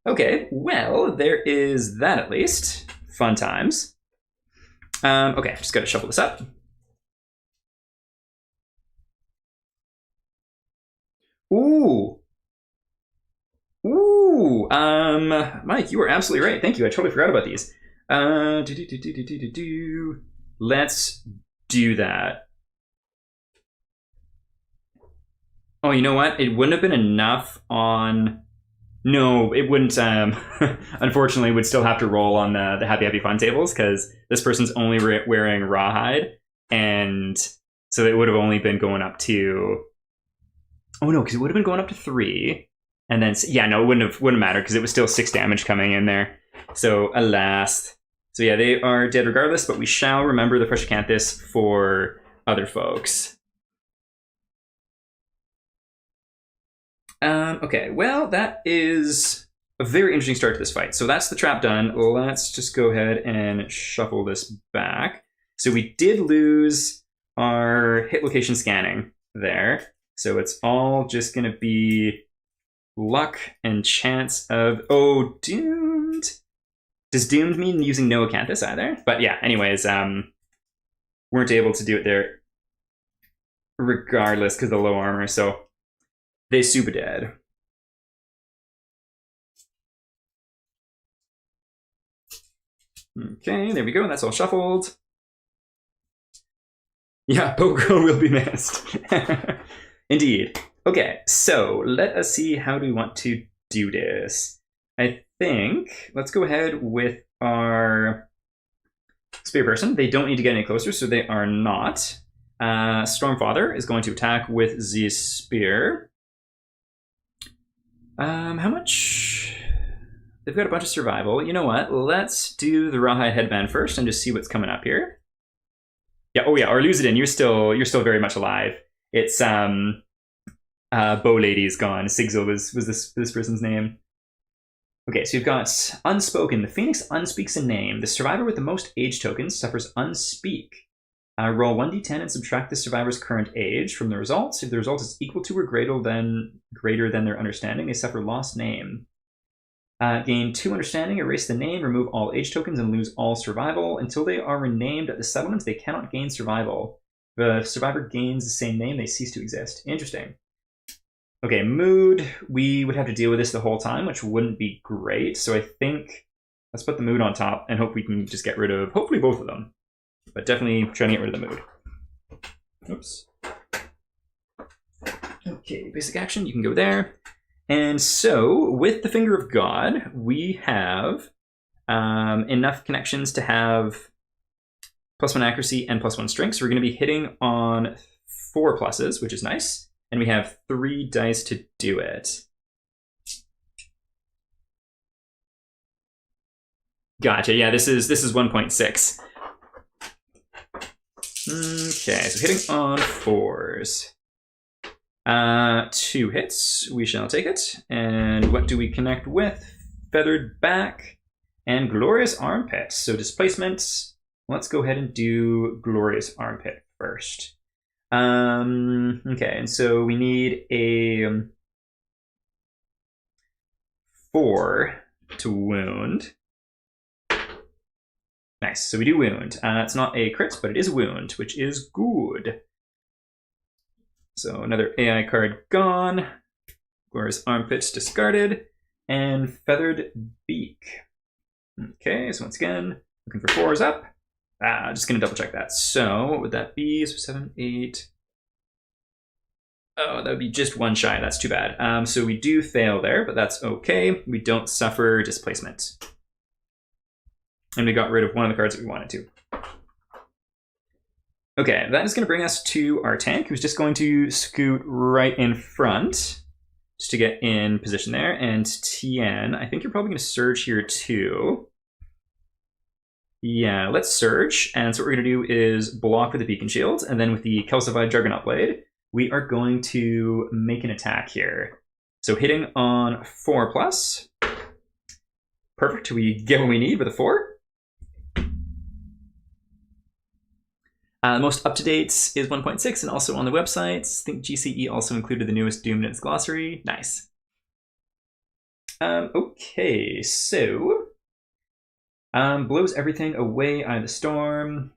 Okay, well, there is that at least. Fun times. Okay, just gotta shuffle this up. Ooh. Ooh. Mike, you were absolutely right. Thank you. I totally forgot about these. Let's do that. Oh, you know what? It wouldn't have been enough on... No, it wouldn't. Unfortunately, would still have to roll on the happy fun tables because this person's only wearing rawhide, and so it would have only been going up to. Oh no, because it would have been going up to 3, and then yeah, no, it wouldn't matter because it was still 6 damage coming in there. So alas, so yeah, they are dead regardless. But we shall remember the pressure canthus for other folks. Okay, well, that is a very interesting start to this fight. So that's the trap done. Let's just go ahead and shuffle this back. So we did lose our hit location scanning there. So it's all just going to be luck and chance of... Oh, doomed. Does doomed mean using no acanthus either? But yeah, anyways, weren't able to do it there regardless because of the low armor. So they super dead. Okay, there we go. That's all shuffled. Yeah, Pogo will be missed. Indeed. Okay, so let us see how do we want to do this. I think let's go ahead with our spear person. They don't need to get any closer, so they are not. Stormfather is going to attack with the spear. How much? They've got a bunch of survival. You know what? Let's do the rawhide headband first and just see what's coming up here. Yeah. Oh yeah. Or Lucidin, you're still very much alive. It's Bow Lady's gone. Sigzil was this person's name. Okay, so you've got Unspoken. The Phoenix unspeaks a name. The survivor with the most age tokens suffers Unspeak. Roll 1d10 and subtract the survivor's current age from the results. If the result is equal to or greater than their understanding, they suffer lost name. Gain 2 understanding, erase the name, remove all age tokens, and lose all survival. Until they are renamed at the settlement, they cannot gain survival. If the survivor gains the same name, they cease to exist. Interesting. Okay, mood. We would have to deal with this the whole time, which wouldn't be great. So I think let's put the mood on top and hope we can just get rid of, hopefully, both of them. But definitely trying to get rid of the mood. Oops. Okay, basic action, you can go there. And so, with the Finger of God, we have enough connections to have +1 accuracy and +1 strength. So we're going to be hitting on 4 pluses, which is nice. And we have 3 dice to do it. Gotcha. Yeah, this is 1.6. Okay, so hitting on 4s. 2 hits. We shall take it. And what do we connect with? Feathered back and glorious armpit. So displacements. Let's go ahead and do glorious armpit first. Okay, and so we need a 4 to wound. Nice, so we do wound. It's not a crit, but it is a wound, which is good. So another AI card gone. Glorious armpits discarded. And feathered beak. Okay, so once again, looking for 4s up. Just gonna double check that. So what would that be? So 7, 8. Oh, that would be just 1 shy. That's too bad. So we do fail there, but that's okay. We don't suffer displacement. And we got rid of one of the cards that we wanted to. Okay, that is going to bring us to our tank, who's just going to scoot right in front just to get in position there. And Tien, I think you're probably going to surge here too. Yeah, let's surge. And so what we're going to do is block with the beacon shield, and then with the calcified Juggernaut Blade, we are going to make an attack here. So hitting on 4+. Perfect, we get what we need with a 4. Most up-to-date is 1.6 and also on the websites. I think GCE also included the newest Doom in its glossary. Nice. Okay, so blows everything away out of the storm.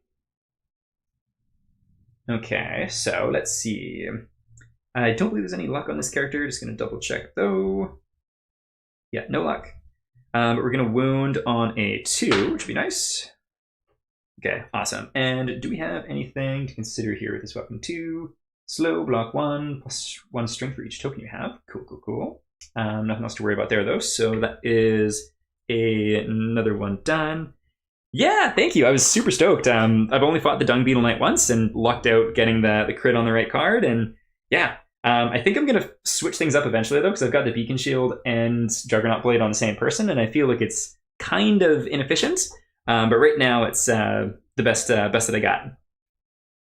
Okay, so let's see. I don't believe there's any luck on this character. Just gonna double check though. Yeah, no luck. But we're gonna wound on a 2, which would be nice. Okay, awesome. And do we have anything to consider here with this weapon? 2, slow, block 1, plus 1 strength for each token you have. Cool, cool, cool. Nothing else to worry about there though. So that is another one done. Yeah, thank you. I was super stoked. I've only fought the Dung Beetle Knight once and lucked out getting the crit on the right card. And yeah, I think I'm going to switch things up eventually though, because I've got the Beacon Shield and Juggernaut Blade on the same person, and I feel like it's kind of inefficient. But right now it's the best that I got.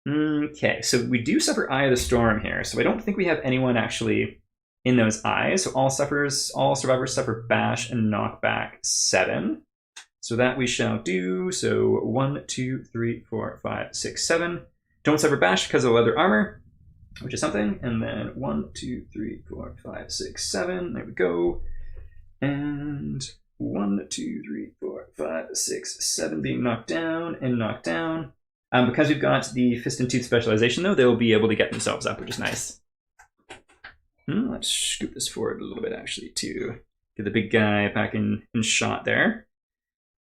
Okay, so we do suffer Eye of the Storm here. So I don't think we have anyone actually in those eyes. So all survivors suffer bash and knockback 7. So that we shall do. So 1, 2, 3, 4, 5, 6, 7. Don't suffer bash because of leather armor, which is something. And then 1, 2, 3, 4, 5, 6, 7. There we go. And 1, 2, 3, 4, 5, 6, 7 being knocked down and knocked down. Because we've got the Fist and Tooth specialization, though, they'll be able to get themselves up, which is nice. Let's scoop this forward a little bit, actually, to get the big guy back in shot there.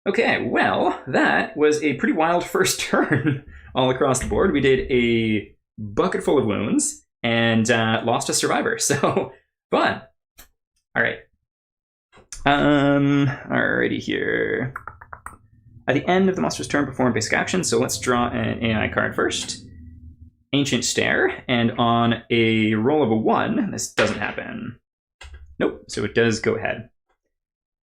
Okay, well, that was a pretty wild first turn all across the board. We did a bucket full of wounds and lost a survivor, so fun. All right. Alrighty here. At the end of the monster's turn, perform basic action. So let's draw an AI card first. Ancient Stare, and on a roll of a 1, this doesn't happen. Nope, so it does go ahead.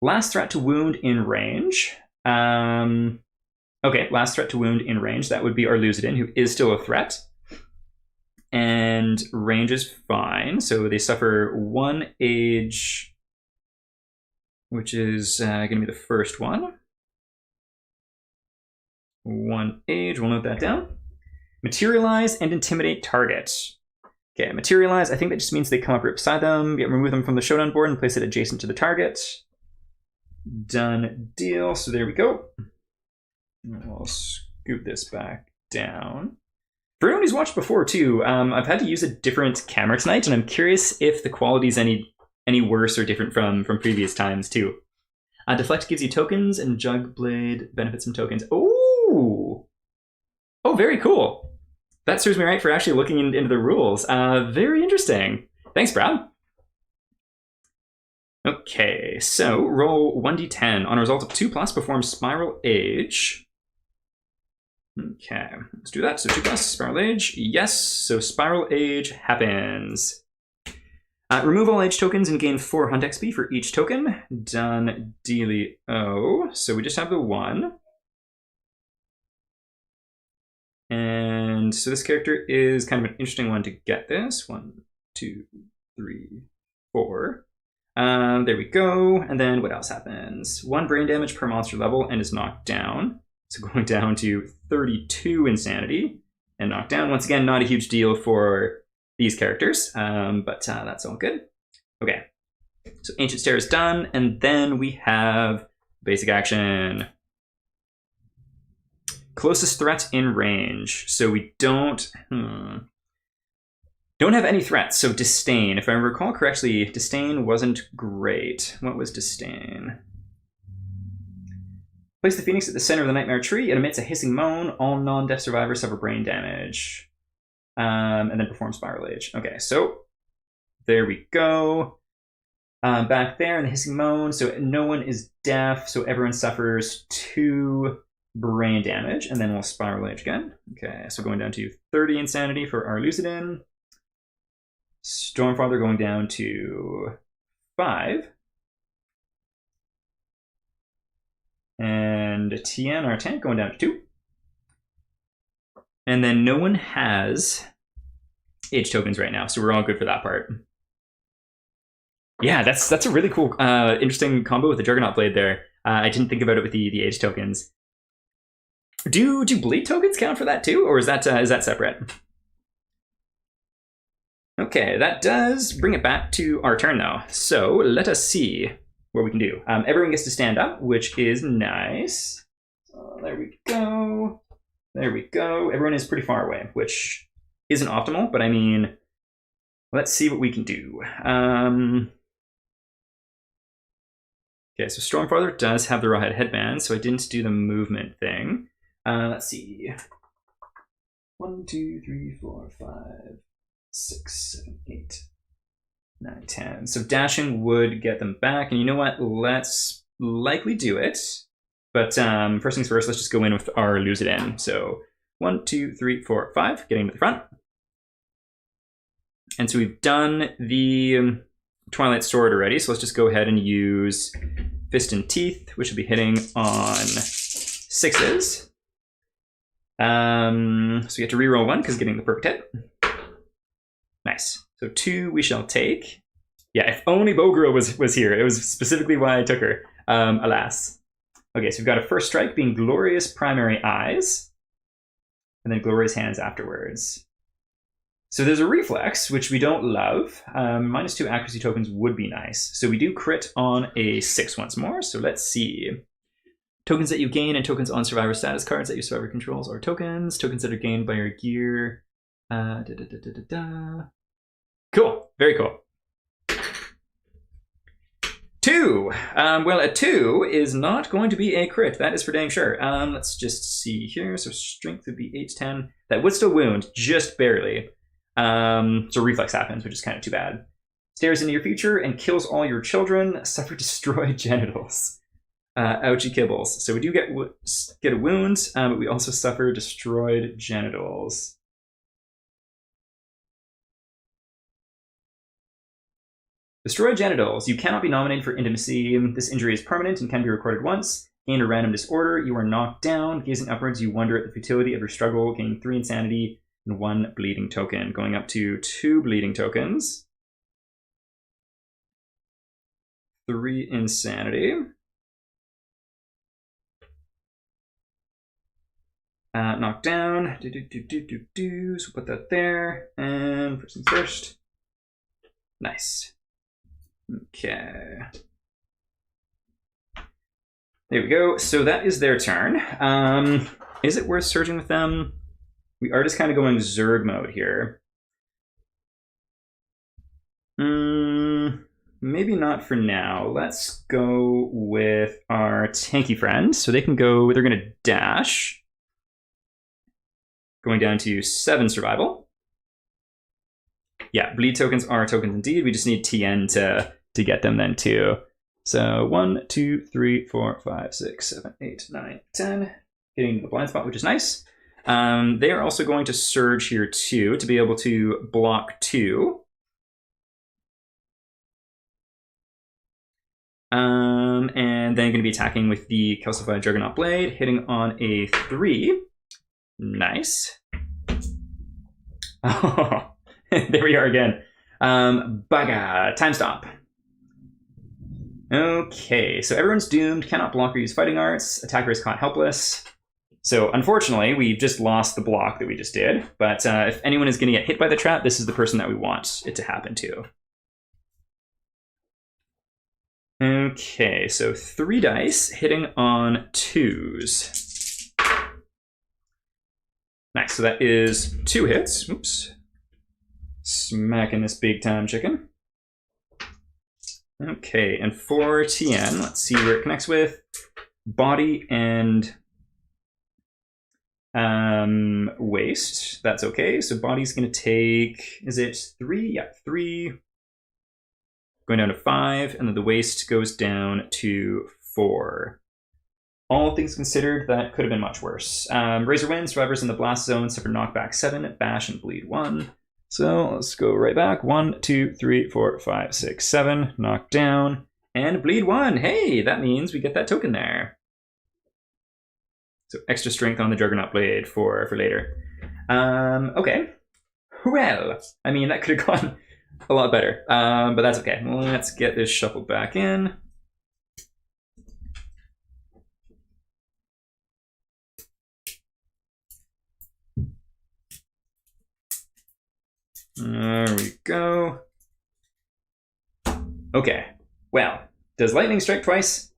Last threat to wound in range. Okay, last threat to wound in range. That would be our Lucidin, who is still a threat. And range is fine. So they suffer 1 age, which is going to be the first one. 1 age, we'll note that down. Materialize and intimidate targets. Okay, materialize, I think that just means they come up right beside them, remove them from the showdown board and place it adjacent to the target. Done deal, so there we go. I'll scoop this back down. For anyone who's watched before too, I've had to use a different camera tonight, and I'm curious if the quality's any worse or different from previous times too. Deflect gives you tokens, and Jug Blade benefits some tokens. Oh, very cool. That serves me right for actually looking into the rules. Very interesting. Thanks, Brad. Okay, so roll 1d10. On a result of 2+, perform Spiral Age. Okay, let's do that. So 2+, Spiral Age. Yes, so Spiral Age happens. Remove all edge tokens and gain 4 hunt XP for each token. Done dealio. So we just have the 1. And so this character is kind of an interesting one to get this. 1, 2, 3, 4. There we go. And then what else happens? 1 brain damage per monster level and is knocked down. So going down to 32 insanity and knocked down. Once again, not a huge deal for these characters, but that's all good. Okay, so Ancient Stare is done, and then we have basic action. Closest threat in range. So we don't have any threats. So Disdain, if I recall correctly, Disdain wasn't great. What was Disdain? Place the Phoenix at the center of the Nightmare Tree. It emits a hissing moan. All non-death survivors suffer brain damage. And then perform Spiral Age. Okay, so there we go. Back there in the hissing moan. So no one is deaf. So everyone suffers 2 brain damage. And then we'll Spiral Age again. Okay, so going down to 30 insanity for our Lucidin. Stormfather going down to 5. And Tien, our tank, going down to 2. And then no one has age tokens right now, so we're all good for that part. Yeah, that's a really cool, interesting combo with the Juggernaut Blade there. I didn't think about it with the age tokens. Do bleed tokens count for that too, or is that separate? Okay, that does bring it back to our turn though. So let us see what we can do. Everyone gets to stand up, which is nice. There we go. There we go. Everyone is pretty far away, which isn't optimal, but I mean, let's see what we can do. Okay, so Stormfather does have the Rawhide headband, so I didn't do the movement thing. Let's see. 1, 2, 3, 4, 5, 6, 7, 8, 9, 10. So dashing would get them back, and you know what? Let's likely do it. But first things first, let's just go in with our Lucidin. So 1, 2, 3, 4, 5, getting to the front. And so we've done the Twilight Sword already, so let's just go ahead and use Fist and Teeth, which will be hitting on 6s. So we have to reroll 1 because getting the perfect hit. Nice. So 2 we shall take. Yeah, if only Bogirl was here. It was specifically why I took her. Alas. Okay, so we've got a first strike being Glorious Primary Eyes, and then Glorious Hands afterwards. So there's a reflex, which we don't love. -2 accuracy tokens would be nice. So we do crit on a 6 once more, so let's see. Tokens that you gain and tokens on survivor status cards that your survivor controls are tokens. Tokens that are gained by your gear. Cool, very cool. 2. Well, a 2 is not going to be a crit. That is for dang sure. Let's just see here. So strength would be 8 to 10. That would still wound, just barely. So reflex happens, which is kind of too bad. Stares into your future and kills all your children. Suffer destroyed genitals. Ouchie kibbles. So we do get a wound, but we also suffer destroyed genitals. Destroyed genitals. You cannot be nominated for intimacy. This injury is permanent and can be recorded once. Gain a random disorder. You are knocked down. Gazing upwards, you wonder at the futility of your struggle. Gaining 3 insanity and 1 bleeding token. Going up to 2 bleeding tokens. 3 insanity. Knocked down. So put that there. And first things first. Nice. Okay. There we go. So that is their turn. Is it worth surging with them? We are just kind of going Zerg mode here. Maybe not for now. Let's go with our tanky friend. So they can go, they're going to dash. Going down to 7 survival. Yeah, bleed tokens are tokens indeed. We just need TN to get them then too. So 1, 2, 3, 4, 5, 6, 7, 8, 9, 10. Getting to the blind spot, which is nice. They are also going to surge here too to be able to block 2. And then going to be attacking with the calcified Juggernaut Blade, hitting on a 3. Nice. Oh, there we are again. Bugga. Time stop. Okay, so everyone's doomed, cannot block or use fighting arts, attacker is caught helpless. So unfortunately, we just lost the block that we just did, but if anyone is going to get hit by the trap, this is the person that we want it to happen to. Okay, so 3 dice, hitting on 2s. Nice, so that is 2 hits. Oops. Smacking this big time chicken. Okay, and for TN, let's see where it connects with. Body and waist. That's okay. So body's going to take, is it 3? Yeah, 3. Going down to 5, and then the waist goes down to 4. All things considered, that could have been much worse. Razor Wind, survivors in the blast zone suffer knockback 7, bash, and bleed 1. So let's go right back. 1, 2, 3, 4, 5, 6, 7. Knock down. And bleed 1. Hey, that means we get that token there. So extra strength on the Juggernaut Blade for later. Okay. Well, I mean, that could have gone a lot better. But that's okay. Let's get this shuffled back in. There we go. Okay, well, does lightning strike twice?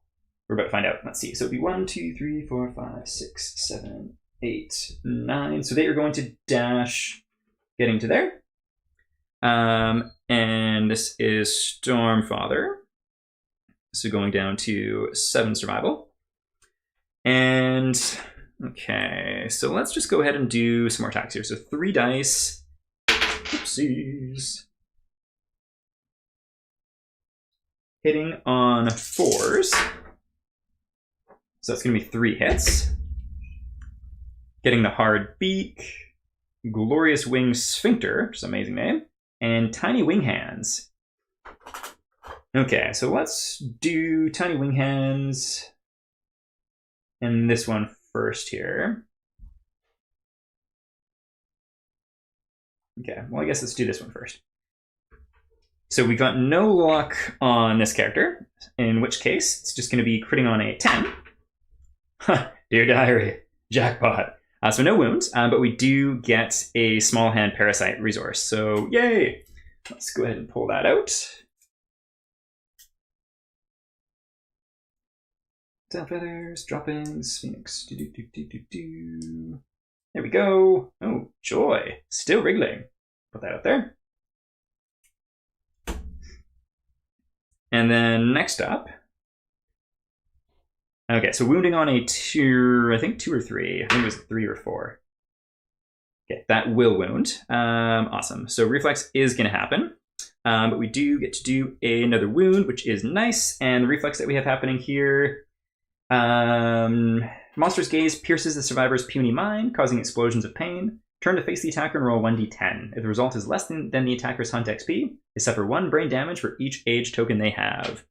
We're about to find out. Let's see. So it'd be 1, 2, 3, 4, 5, 6, 7, 8, 9. So they are going to dash getting to there. And this is Stormfather. So going down to 7 survival. And okay, so let's just go ahead and do some more attacks here. So 3 dice. Oopsies. Hitting on 4s. So that's going to be 3 hits. Getting the hard beak, glorious wing sphincter, which is an amazing name, and tiny wing hands. Okay, so let's do tiny wing hands and this one first here. Okay, well, I guess let's do this one first. So we got no luck on this character, in which case it's just going to be critting on a 10. Dear diary, jackpot. So no wounds, but we do get a small hand parasite resource. So yay! Let's go ahead and pull that out. Tail feathers, droppings, phoenix. There we go. Oh, joy. Still wriggling. Put that out there. And then next up. Okay, so wounding on a 2, I think 2 or 3. I think it was 3 or 4. Okay, that will wound. Awesome. So reflex is going to happen. But we do get to do another wound, which is nice. And the reflex that we have happening here. Monster's Gaze pierces the survivor's puny mind, causing explosions of pain. Turn to face the attacker and roll 1d10. If the result is less than the attacker's hunt XP, they suffer 1 brain damage for each age token they have.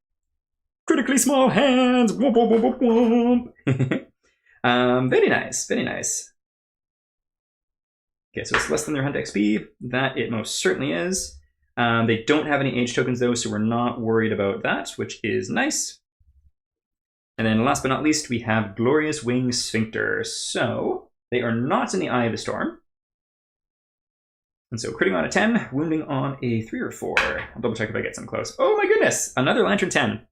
Critically small hands! Womp, womp, womp, womp. Very nice, very nice. Okay, so it's less than their hunt XP. That it most certainly is. They don't have any age tokens though, so we're not worried about that, which is nice. And then last but not least, we have Glorious Wing Sphincter. So they are not in the Eye of the Storm. And so critting on a 10, wounding on a 3 or 4. I'll double check if I get some close. Oh my goodness, another Lantern 10.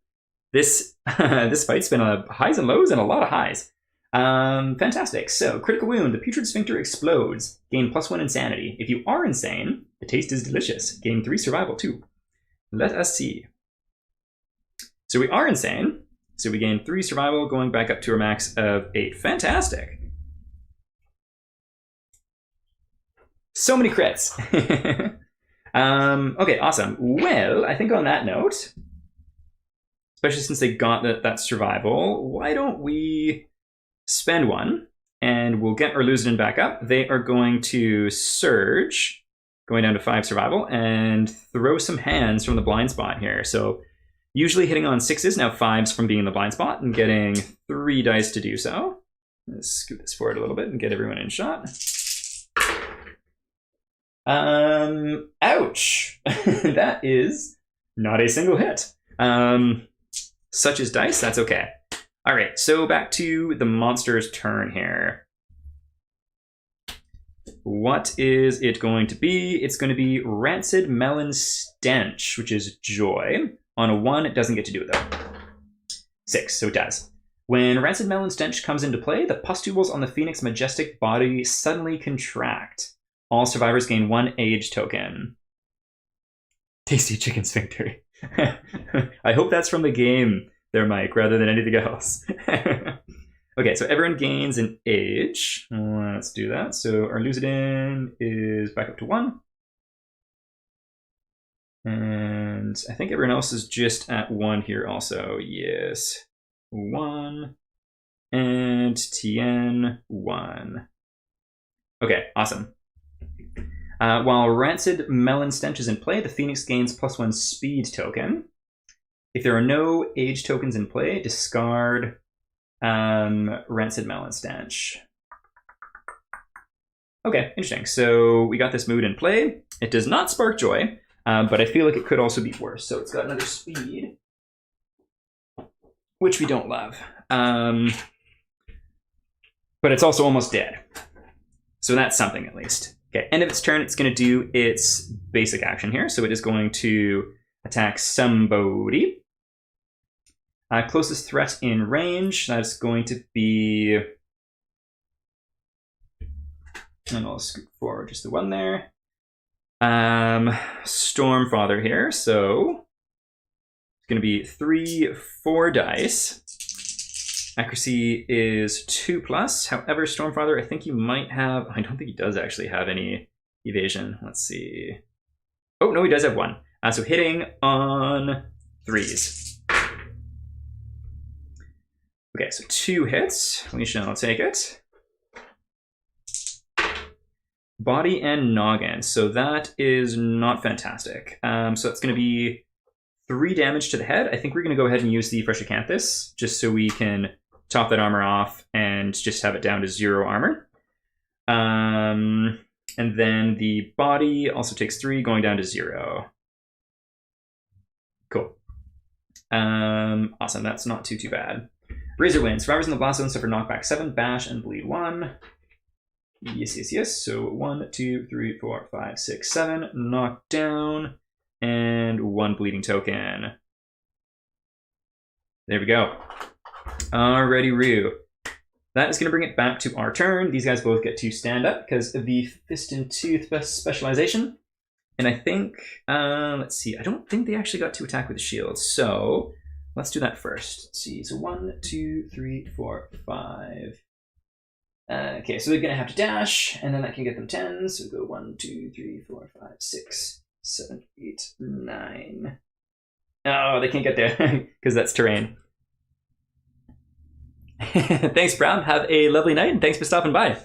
This this fight's been highs and lows and a lot of highs. Fantastic. So critical wound, the putrid sphincter explodes. Gain +1 insanity. If you are insane, the taste is delicious. Gain 3 survival too. Let us see. So we are insane. So we gain 3 survival, going back up to a max of 8. Fantastic. So many crits. Okay, awesome. Well, I think on that note, especially since they got that survival, why don't we spend 1 and we'll get our Lucidin back up. They are going to surge, going down to 5 survival, and throw some hands from the blind spot here. So Usually hitting on 6s, now 5s from being in the blind spot and getting 3 dice to do so. Let's scoot this forward a little bit and get everyone in shot. Ouch! That is not a single hit. Such as dice, that's okay. All right, so back to the monster's turn here. What is it going to be? It's going to be Rancid Melon Stench, which is joy. On a 1, it doesn't get to do it though. 6, so it does. When Rancid Melon Stench comes into play, the pustules on the Phoenix majestic body suddenly contract. All survivors gain 1 age token. Tasty chicken sphincter. I hope that's from the game there, Mike, rather than anything else. Okay, so everyone gains an age. Let's do that. So our Lucidin is back up to 1. And I think everyone else is just at 1 here also. Yes. 1. And Tien 1. Okay, awesome. While Rancid Melon Stench is in play, the Phoenix gains +1 speed token. If there are no age tokens in play, discard Rancid Melon Stench. Okay, interesting. So we got this mood in play. It does not spark joy, but I feel like it could also be worse. So it's got another speed, which we don't love. But it's also almost dead. So that's something at least. Okay, end of its turn, it's going to do its basic action here. So it is going to attack somebody. Closest threat in range, that's going to be... And I'll scoot forward just the 1 there. Stormfather here, so it's going to be 3, 4 dice. Accuracy is 2+. However, Stormfather, I think you might have... I don't think he does actually have any evasion. Let's see. Oh, no, he does have 1. So hitting on 3s. Okay, so 2 hits. We shall take it. Body and noggin. So that is not fantastic. So that's going to be 3 damage to the head. I think we're going to go ahead and use the Fresh Acanthus just so we can top that armor off and just have it down to 0 armor. And then the body also takes 3, going down to 0. Cool. Awesome. That's not too bad. Razor Wind. Survivors in the blast zone suffer knockback 7, bash, and bleed 1. Yes. So 1, 2, 3, 4, 5, 6, 7. Knocked down. And 1 bleeding token. There we go. Alrighty, Ryu. That is going to bring it back to our turn. These guys both get to stand up because of the Fist and Tooth specialization. And I think, let's see, I don't think they actually got to attack with the shield. So let's do that first. Let's see, so 1, 2, 3, 4, 5. Okay, so they're going to have to dash, and then that can get them 10. So we go 1, 2, 3, 4, 5, 6, 7, 8, 9. Oh, they can't get there because that's terrain. Thanks, Brown. Have a lovely night, and thanks for stopping by.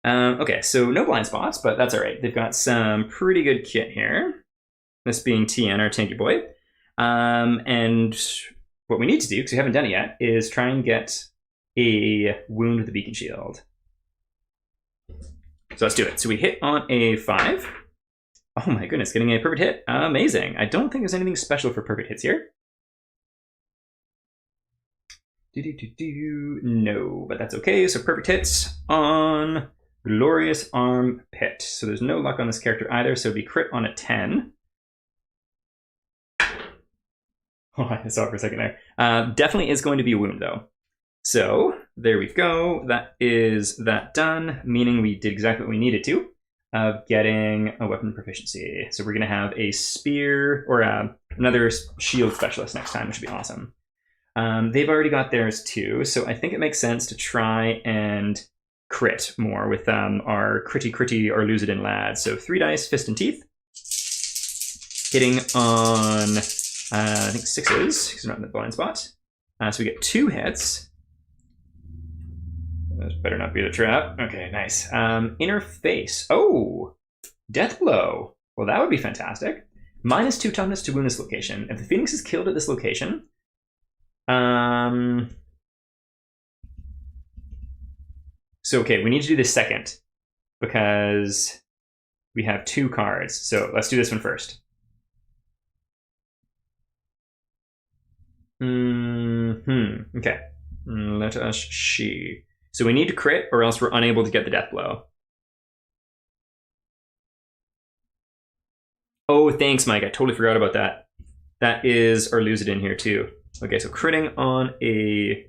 Okay, so no blind spots, but that's all right. They've got some pretty good kit here. This being Tien, our tanky boy. And what we need to do, because we haven't done it yet, is try and get a wound with the beacon shield. So let's do it. So we hit on a 5. Oh my goodness, getting a perfect hit. Amazing. I don't think there's anything special for perfect hits here. No, but that's okay. So perfect hits on Glorious Arm Pit. So there's no luck on this character either, so it'd be crit on a 10. Oh, I saw it for a second there. Definitely is going to be a wound, though. So there we go. That is that done, meaning we did exactly what we needed to of getting a weapon proficiency. So we're going to have a spear or another shield specialist next time, which would be awesome. They've already got theirs too, so I think it makes sense to try and crit more with our critty or Lucidin lads. So 3 dice, Fist and Teeth. Hitting on, I think 6s, because we're not in the blind spot. So we get 2 hits. This better not be the trap. Okay, nice. Inner Face. Oh, Death Blow. Well, that would be fantastic. -2 toughness to wound this location. If the Phoenix is killed at this location, so okay, we need to do this second because we have 2 cards. So let's do this one first. Okay. Let us see. So we need to crit or else we're unable to get the death blow. Oh, thanks, Mike. I totally forgot about that. That is our lose it in here too. Okay, so critting on a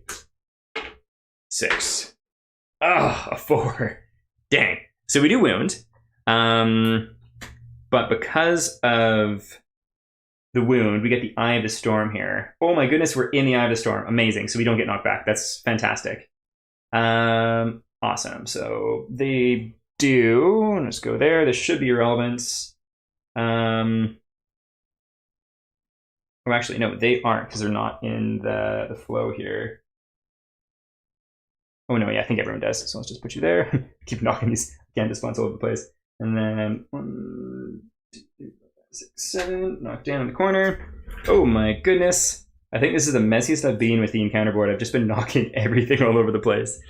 6. Ah, a 4. Dang. So we do wound. But because of the wound, we get the Eye of the Storm here. Oh my goodness, we're in the Eye of the Storm. Amazing. So we don't get knocked back. That's fantastic. Awesome. So they do. Let's go there. This should be irrelevant. Oh, actually, no, they aren't because they're not in the flow here. Oh, no, yeah, I think everyone does. So let's just put you there. Keep knocking these Gandalf fonts all over the place. And then 1, 2, 3, 4, 5, 6, 7. Knock down in the corner. Oh, my goodness. I think this is the messiest I've been with the encounter board. I've just been knocking everything all over the place.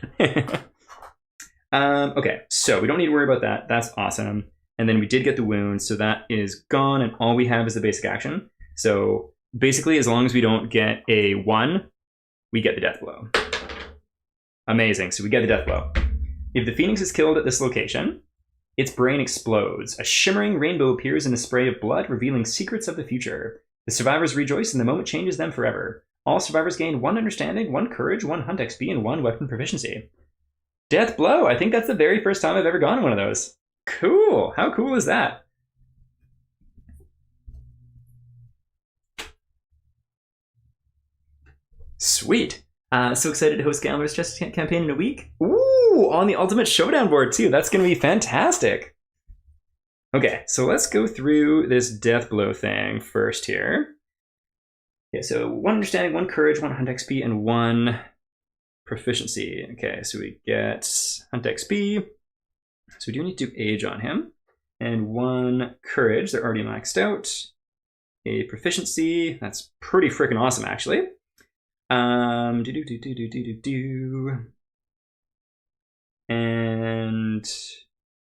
Okay, so we don't need to worry about that. That's awesome. And then we did get the wound, so that is gone, and all we have is the basic action. So basically, as long as we don't get a 1, we get the death blow. Amazing, so we get the death blow. If the Phoenix is killed at this location, its brain explodes. A shimmering rainbow appears in a spray of blood, revealing secrets of the future. The survivors rejoice, and the moment changes them forever. All survivors gain 1 understanding, 1 courage, 1 hunt XP, and 1 weapon proficiency. Death blow! I think that's the very first time I've ever gone one of those. Cool! How cool is that? Sweet! So excited to host Gambler's Chess campaign in a week. Ooh! On the Ultimate Showdown board too. That's going to be fantastic. Okay, so let's go through this death blow thing first here. Okay, so 1 understanding, 1 courage, 1 hunt XP, and 1 proficiency. Okay, so we get hunt XP. So we do need to do age on him. And 1 courage, they're already maxed out. A proficiency, that's pretty freaking awesome actually. And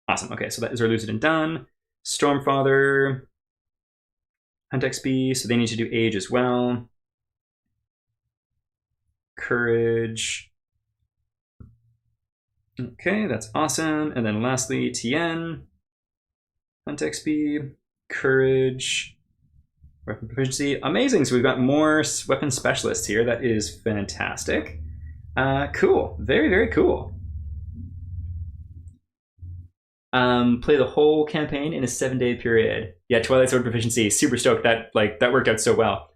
awesome, okay, so that is our lose it and done. Stormfather, hunt XP, so they need to do age as well. Courage. Okay, that's awesome. And then lastly, Tien, hunt XP, courage, weapon proficiency. Amazing, so we've got more weapon specialists here. That is fantastic. Cool, very, very cool. Play the whole campaign in a 7-day period. Yeah, Twilight Sword proficiency, super stoked. That worked out so well.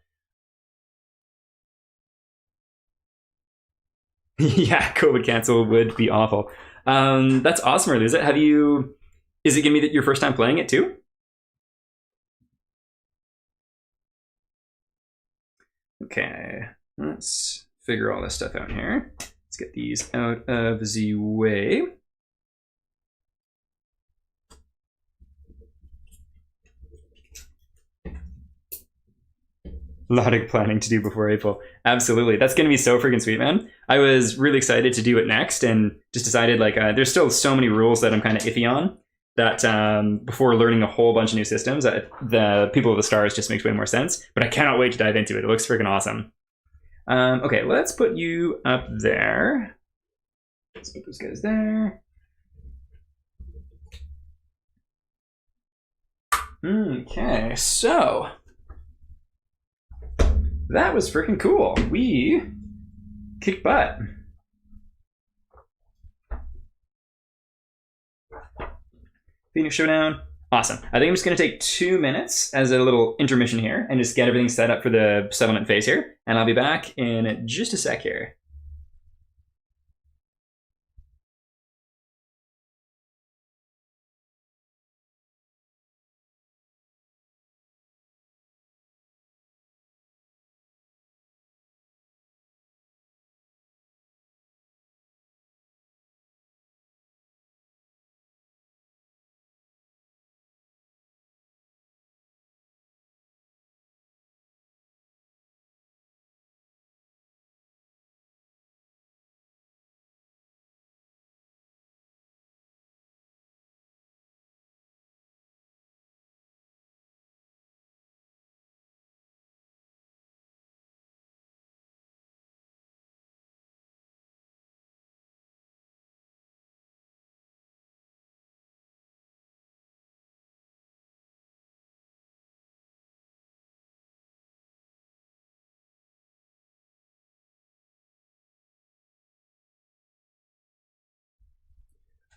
Yeah, COVID cancel would be awful. That's awesome, Lose It. Is it gonna be your first time playing it too? Okay, let's figure all this stuff out here. Let's get these out of the way. A lot of planning to do before April. Absolutely. That's going to be so freaking sweet, man. I was really excited to do it next and just decided there's still so many rules that I'm kind of iffy on that before learning a whole bunch of new systems, the People of the Stars just makes way more sense. But I cannot wait to dive into it. It looks freaking awesome. Okay, let's put you up there. Let's put those guys there. Okay, so that was freaking cool. We kicked butt. Phoenix Showdown. Awesome. I think I'm just going to take 2 minutes as a little intermission here and just get everything set up for the settlement phase here. And I'll be back in just a sec here.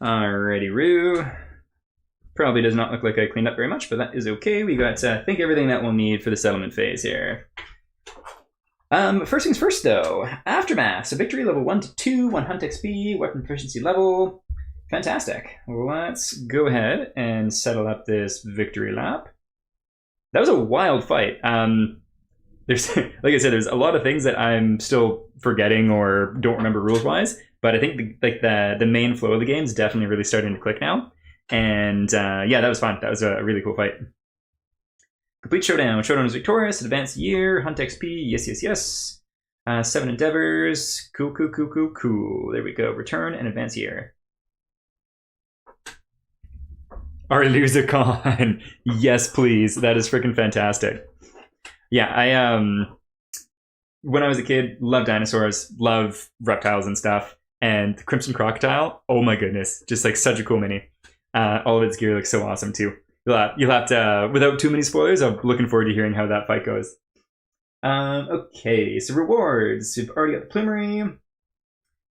Alrighty, Roo. Probably does not look like I cleaned up very much, but that is okay. We got, I think, everything that we'll need for the settlement phase here. First things first, though. Aftermath. So victory level 1 to 2, 1 hunt XP, weapon proficiency level. Fantastic. Let's go ahead and settle up this victory lap. That was a wild fight. There's, like I said, there's a lot of things that I'm still forgetting or don't remember rules-wise, but I think the main flow of the game is definitely really starting to click now. And yeah, that was fun. That was a really cool fight. Complete Showdown. Showdown is victorious. Advance year. Hunt XP. Yes, yes, yes. 7 endeavors. Cool, cool, cool, cool, cool. There we go. Return and advance year. Our Luzicon. Yes, please. That is freaking fantastic. Yeah, I when I was a kid, loved dinosaurs, love reptiles and stuff. And Crimson Crocodile, oh my goodness, just like such a cool mini. All of its gear looks so awesome too. You'll have to, without too many spoilers, I'm looking forward to hearing how that fight goes. Okay, so rewards. We've already got the Plumery.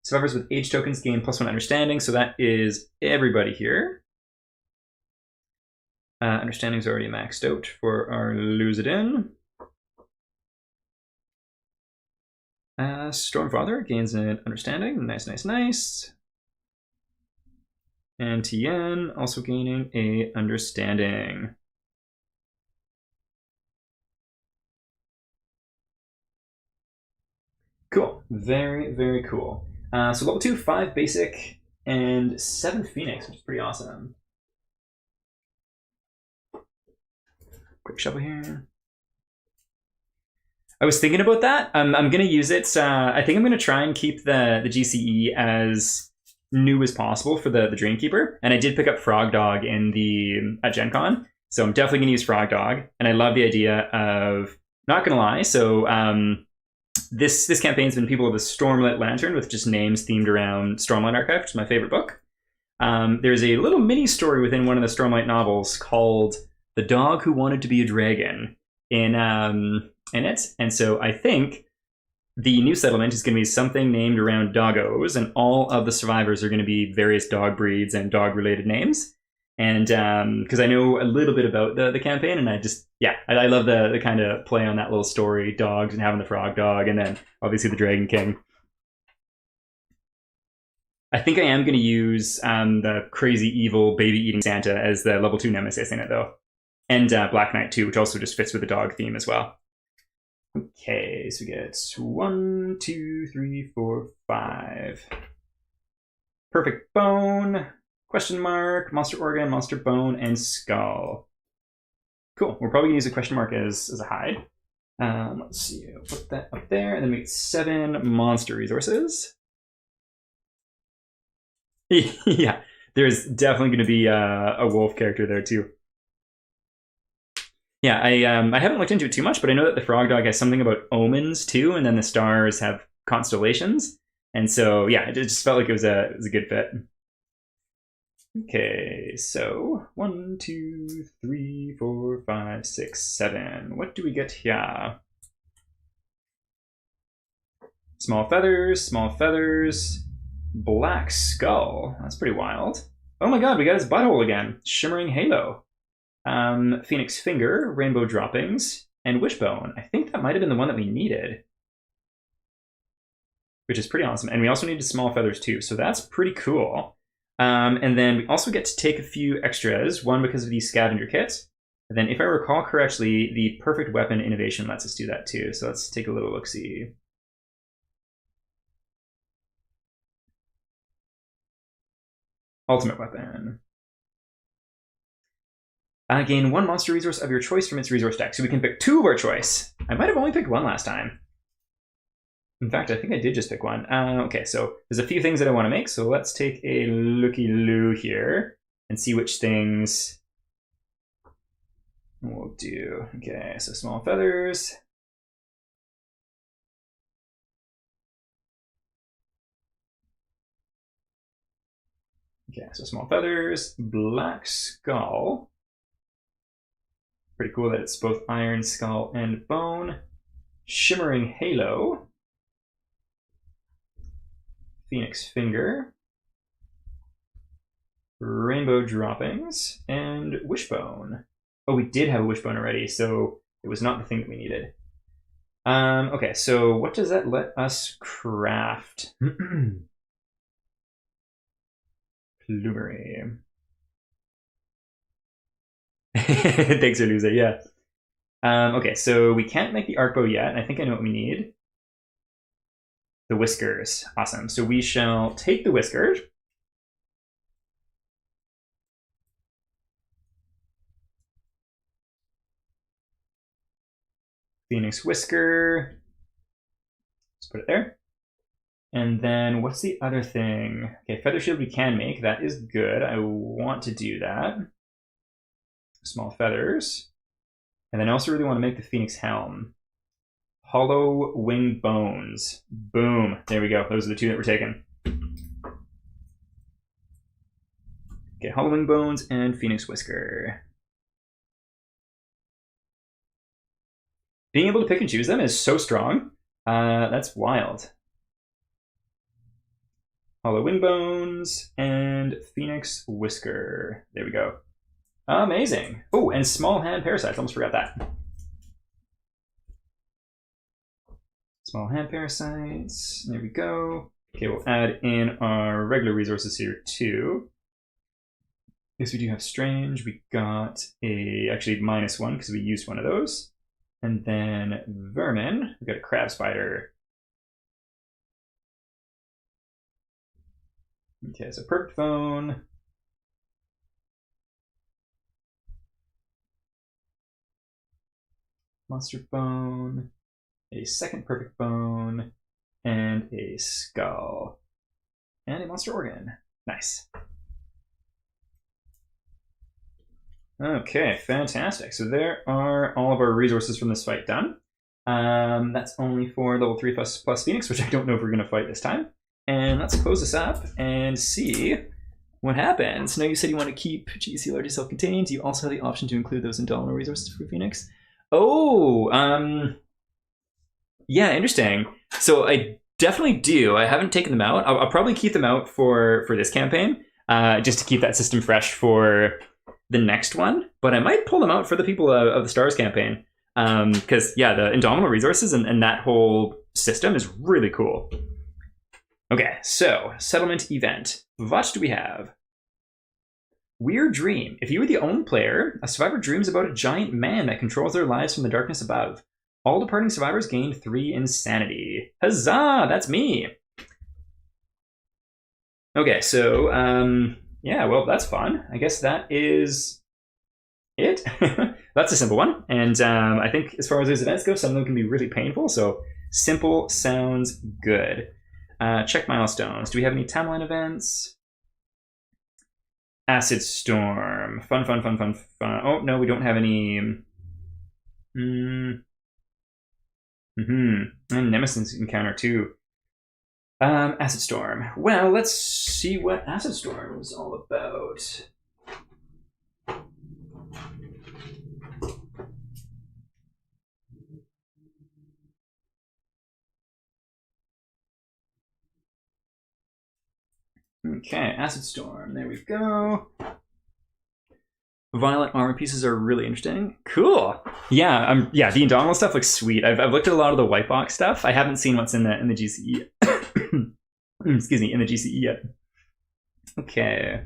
Survivors with age tokens gain +1 understanding, so that is everybody here. Understanding's already maxed out for our Luzidin. Stormfather gains an understanding. Nice, nice, nice. And Tien also gaining a understanding. Cool. Very, very cool. So level 2, 5 basic, and 7 Phoenix, which is pretty awesome. Quick shovel here. I was thinking about that. I'm going to use it. I think I'm going to try and keep the GCE as new as possible for the Dreamkeeper. And I did pick up Frog Dog at Gen Con. So I'm definitely going to use Frog Dog. And I love the idea of, not going to lie, so this campaign's been people with a Stormlight Lantern with just names themed around Stormlight Archive, which is my favorite book. There's a little mini story within one of the Stormlight novels called The Dog Who Wanted to Be a Dragon in it. And so I think the new settlement is going to be something named around doggos, and all of the survivors are going to be various dog breeds and dog-related names. And because I know a little bit about the campaign, and I love the kind of play on that little story, dogs, and having the frog dog, and then obviously the Dragon King. I think I am going to use the crazy evil baby-eating Santa as the level 2 nemesis in it, though. And Black Knight, too, which also just fits with the dog theme as well. Okay, so we get 1, 2, 3, 4, 5. Perfect bone, question mark, monster organ, monster bone, and skull. Cool. We're probably gonna use a question mark as a hide. Let's see. I'll put that up there, and then we get 7 monster resources. Yeah, there's definitely going to be a wolf character there too. Yeah, I haven't looked into it too much, but I know that the Frog Dog has something about omens too, and then the stars have constellations, and so yeah, it just felt like it was a good fit. Okay, so 1, 2, 3, 4, 5, 6, 7. What do we get here? Small feathers, black skull. That's pretty wild. Oh my god, we got his butthole again. Shimmering halo. Phoenix finger, rainbow droppings, and wishbone. I think that might have been the one that we needed, which is pretty awesome. And we also needed small feathers too, so that's pretty cool. And then we also get to take a few extras, one because of the scavenger kit. And then if I recall correctly, the perfect weapon innovation lets us do that too. So let's take a little look-see. Ultimate weapon. Gain 1 monster resource of your choice from its resource deck. So we can pick 2 of our choice. I might have only picked 1 last time. In fact, I think I did just pick 1. Okay, so there's a few things that I want to make. So let's take a looky-loo here and see which things we'll do. Okay, so small feathers. Okay, so small feathers, black skull. Pretty cool that it's both iron, skull, and bone. Shimmering halo. Phoenix finger. rainbow droppings, and wishbone. Oh, we did have a wishbone already, so it was not the thing that we needed. Okay, so what does that let us craft? Plumery. Thanks for losing, yeah. Okay, so we can't make the arc bow yet. I think I know what we need. The whiskers. Awesome. So we shall take the whiskers. Phoenix whisker. Let's put it there. And then what's the other thing? Okay, feather shield we can make. That is good. I want to do that. Small feathers. And then I also really want to make the phoenix helm. Hollow wing bones. Boom. There we go. Those are the two that we're taking. Okay, hollow wing bones and phoenix whisker. Being able to pick and choose them is so strong. That's wild. Hollow wing bones and phoenix whisker. There we go. Amazing. Oh, and small hand parasites. Almost forgot that. Small hand parasites. There we go. Okay, we'll add in our regular resources here too. Yes, we do have strange. We got actually -1 because we used one of those. And then vermin. We got a crab spider. Okay, so perfect bone. Monster bone. A second perfect bone. And a skull. And a monster organ. Nice. Okay, fantastic. So there are all of our resources from this fight done. That's only for level 3 plus Phoenix, which I don't know if we're going to fight this time. And let's close this up and see what happens. Now you said you want to keep GC largely self-contained. You also have the option to include those endowment resources for Phoenix. Oh, yeah, interesting. So I definitely do. I haven't taken them out. I'll probably keep them out for this campaign, just to keep that system fresh for the next one. But I might pull them out for the people of the Stars campaign, because yeah, the endowment resources and that whole system is really cool. Okay, so settlement event. What do we have? Weird dream. If you are the only player, a survivor dreams about a giant man that controls their lives from the darkness above. All departing survivors gain 3 insanity. Huzzah! That's me. Okay, so yeah, well, that's fun. I guess that is it. That's a simple one, and I think as far as those events go, some of them can be really painful. So simple sounds good. Check milestones. Do we have any timeline events? Acid Storm. Fun. Oh, no, we don't have any. And Nemesis Encounter, too. Acid Storm. Well, let's see what Acid Storm is all about. Okay, Acid Storm. There we go. Violent armor pieces are really interesting. Cool. Yeah, yeah. The Indomitable stuff looks sweet. I've looked at a lot of the white box stuff. I haven't seen what's in the GCE. Excuse me, in the GCE yet. Okay.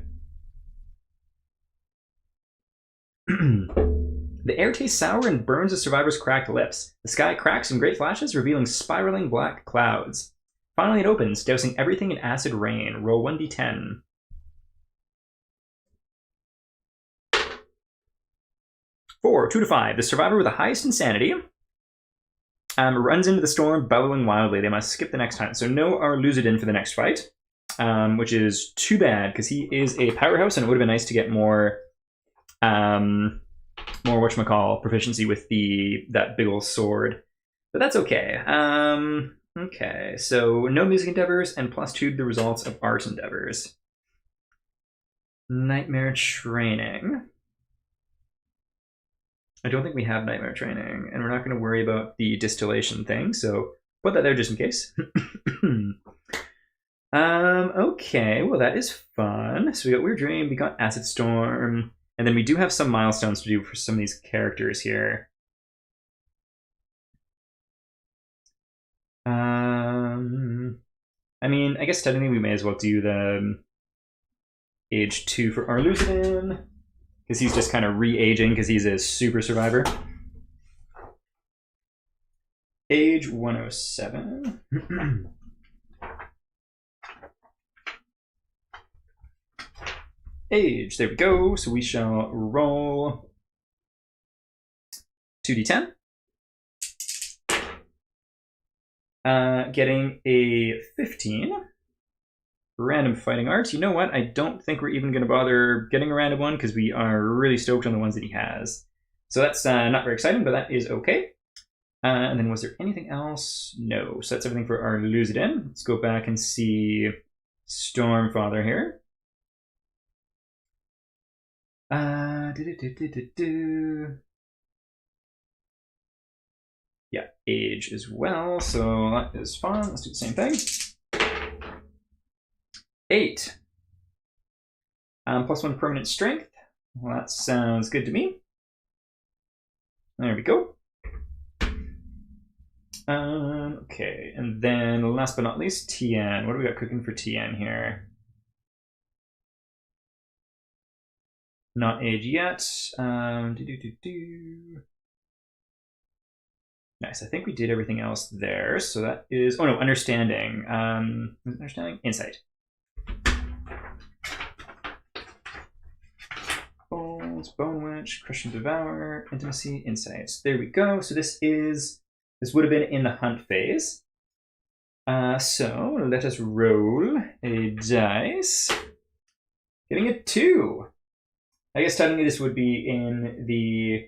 The air tastes sour and burns the survivor's cracked lips. The sky cracks in great flashes, revealing spiraling black clouds. Finally, it opens, dousing everything in acid rain. Roll 1d10. Four, 2 to 5. The survivor with the highest insanity runs into the storm, bellowing wildly. They must skip the next time. So no Arluzidin for the next fight, which is too bad because he is a powerhouse, and it would have been nice to get more whatchamacall proficiency with that big old sword. But that's okay. Okay, so no music endeavors and +2 to the results of art endeavors. Nightmare training. I don't think we have nightmare training, and we're not going to worry about the distillation thing, so put that there just in case. Okay, well that is fun. So we got Weird Dream, we got Acid Storm, and then we do have some milestones to do for some of these characters here. I mean, I guess technically we may as well do the age 2 for our Lucidin, because he's just kind of re-aging because he's a super survivor. Age 107. Age, there we go. So we shall roll 2d10. Getting a 15. Random fighting arts. You know what? I don't think we're even going to bother getting a random one because we are really stoked on the ones that he has. So that's not very exciting, but that is okay. And then was there anything else? No. So that's everything for our Lucidin. Let's go back and see Stormfather here. Yeah, age as well. So that is fun. Let's do the same thing. 8. +1 permanent strength. Well, that sounds good to me. There we go. Okay, and then last but not least, TN. What do we got cooking for TN here? Not age yet. Nice. I think we did everything else there. So that is, oh no, understanding. Understanding? Insight. Bones, Bone Witch, Crush and Devour, Intimacy, Insights. There we go. So this would have been in the hunt phase. So let us roll a dice. Getting a 2. I guess technically this would be in the...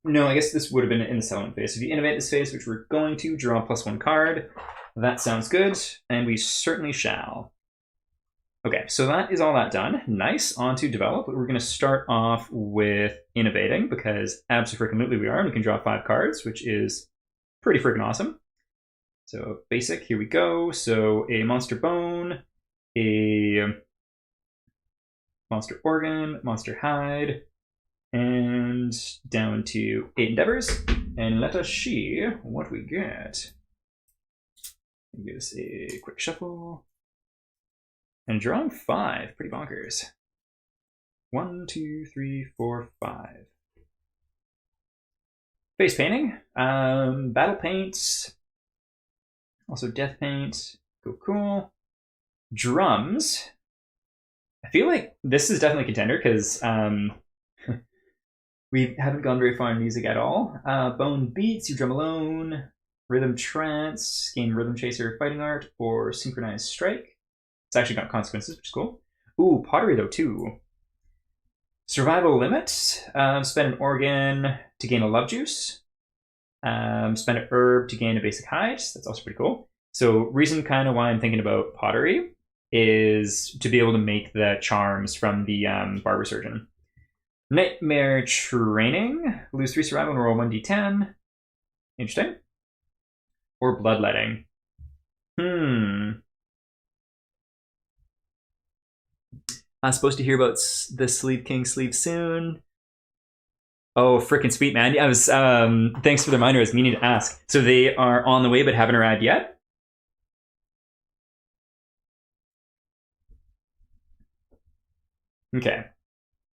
no, I guess this would have been in the settlement phase. So if you innovate this phase, which we're going to, draw +1 card. That sounds good, and we certainly shall. Okay, so that is all that done. Nice, on to develop. We're going to start off with innovating, because abso-freaking-lutely we are, and we can draw 5 cards, which is pretty freaking awesome. So basic, here we go. So a monster bone, a monster organ, monster hide, and down to 8 endeavors. And let us see what we get. Give us a quick shuffle. And drawing 5, pretty bonkers. 1, 2, 3, 4, 5. Face painting, battle paints, also death paint. Cool. Drums. I feel like this is definitely a contender because we haven't gone very far in music at all. Bone beats, you drum alone. Rhythm trance, gain rhythm chaser, fighting art, or synchronized strike. It's actually got consequences, which is cool. Ooh, pottery though too. Survival limit. Spend an organ to gain a love juice. Spend a herb to gain a basic hide. That's also pretty cool. So reason kind of why I'm thinking about pottery is to be able to make the charms from the barber surgeon. Nightmare training. Lose 3 survival and roll 1d10. Interesting. Or bloodletting. I'm supposed to hear about the Sleep King sleep soon. Oh, freaking sweet, man. I was thanks for the reminder. I was meaning to ask. So they are on the way but haven't arrived yet? Okay.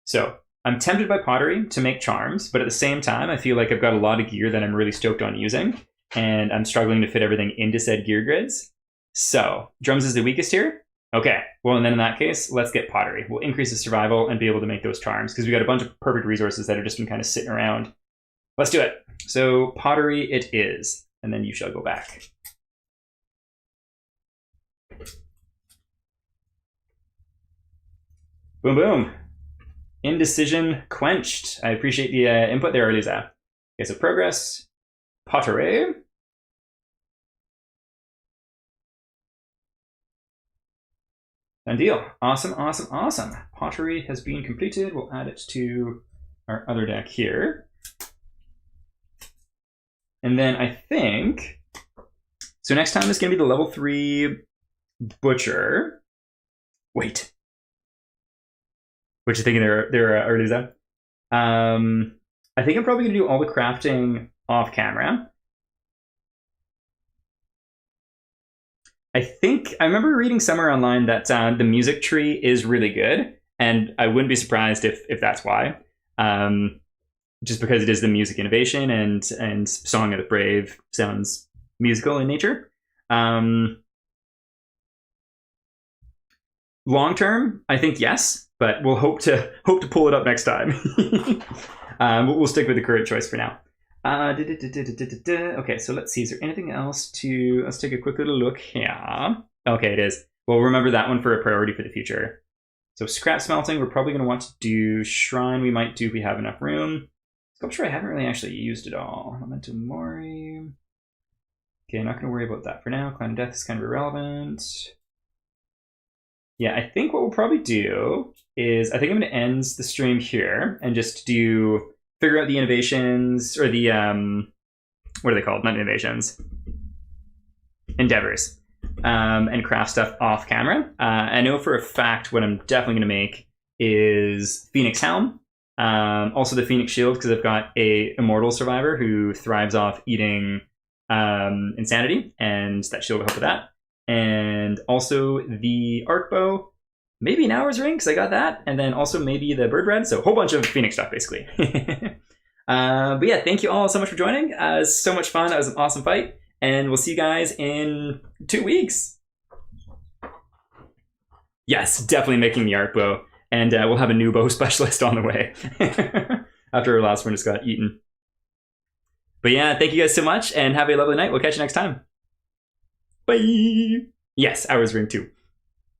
So I'm tempted by pottery to make charms, but at the same time, I feel like I've got a lot of gear that I'm really stoked on using, and I'm struggling to fit everything into said gear grids. So drums is the weakest here. Okay, well, and then in that case, let's get pottery. We'll increase the survival and be able to make those charms because we got a bunch of perfect resources that have just been kind of sitting around. Let's do it. So pottery it is, and then you shall go back. Boom, boom. Indecision quenched. I appreciate the input there, Eliza. Okay, so progress, pottery. Done deal. Awesome. Pottery has been completed. We'll add it to our other deck here. And then I think, so next time is going to be the level 3 butcher. Wait. What you thinking there, Arluza? I think I'm probably going to do all the crafting off camera. I remember reading somewhere online that the music tree is really good, and I wouldn't be surprised if that's why. Just because it is the music innovation, and Song of the Brave sounds musical in nature. Long term, I think yes, but we'll hope to pull it up next time. We'll stick with the current choice for now. Okay, so let's see. Is there anything else to... Let's take a quick little look here. Okay, it is. Well, remember that one for a priority for the future. So scrap smelting, we're probably going to want to do. Shrine we might do if we have enough room. Sculpture I haven't really actually used at all. Memento Mori. Okay, I'm not going to worry about that for now. Clan of Death is kind of irrelevant. Yeah, I think what we'll probably do is... I think I'm going to end the stream here and just figure out the innovations, or the, what are they called? Not innovations. Endeavors. And craft stuff off camera. I know for a fact what I'm definitely going to make is Phoenix Helm. Also the Phoenix Shield, because I've got a immortal survivor who thrives off eating insanity, and that shield will help with that. And also the arc bow. Maybe an hour's ring, because I got that. And then also maybe the bird red. So a whole bunch of Phoenix stuff, basically. But yeah, thank you all so much for joining. It was so much fun. That was an awesome fight. And we'll see you guys in 2 weeks. Yes, definitely making the arc bow. And we'll have a new bow specialist on the way. After our last one just got eaten. But yeah, thank you guys so much. And have a lovely night. We'll catch you next time. Bye. Yes, hours ring too.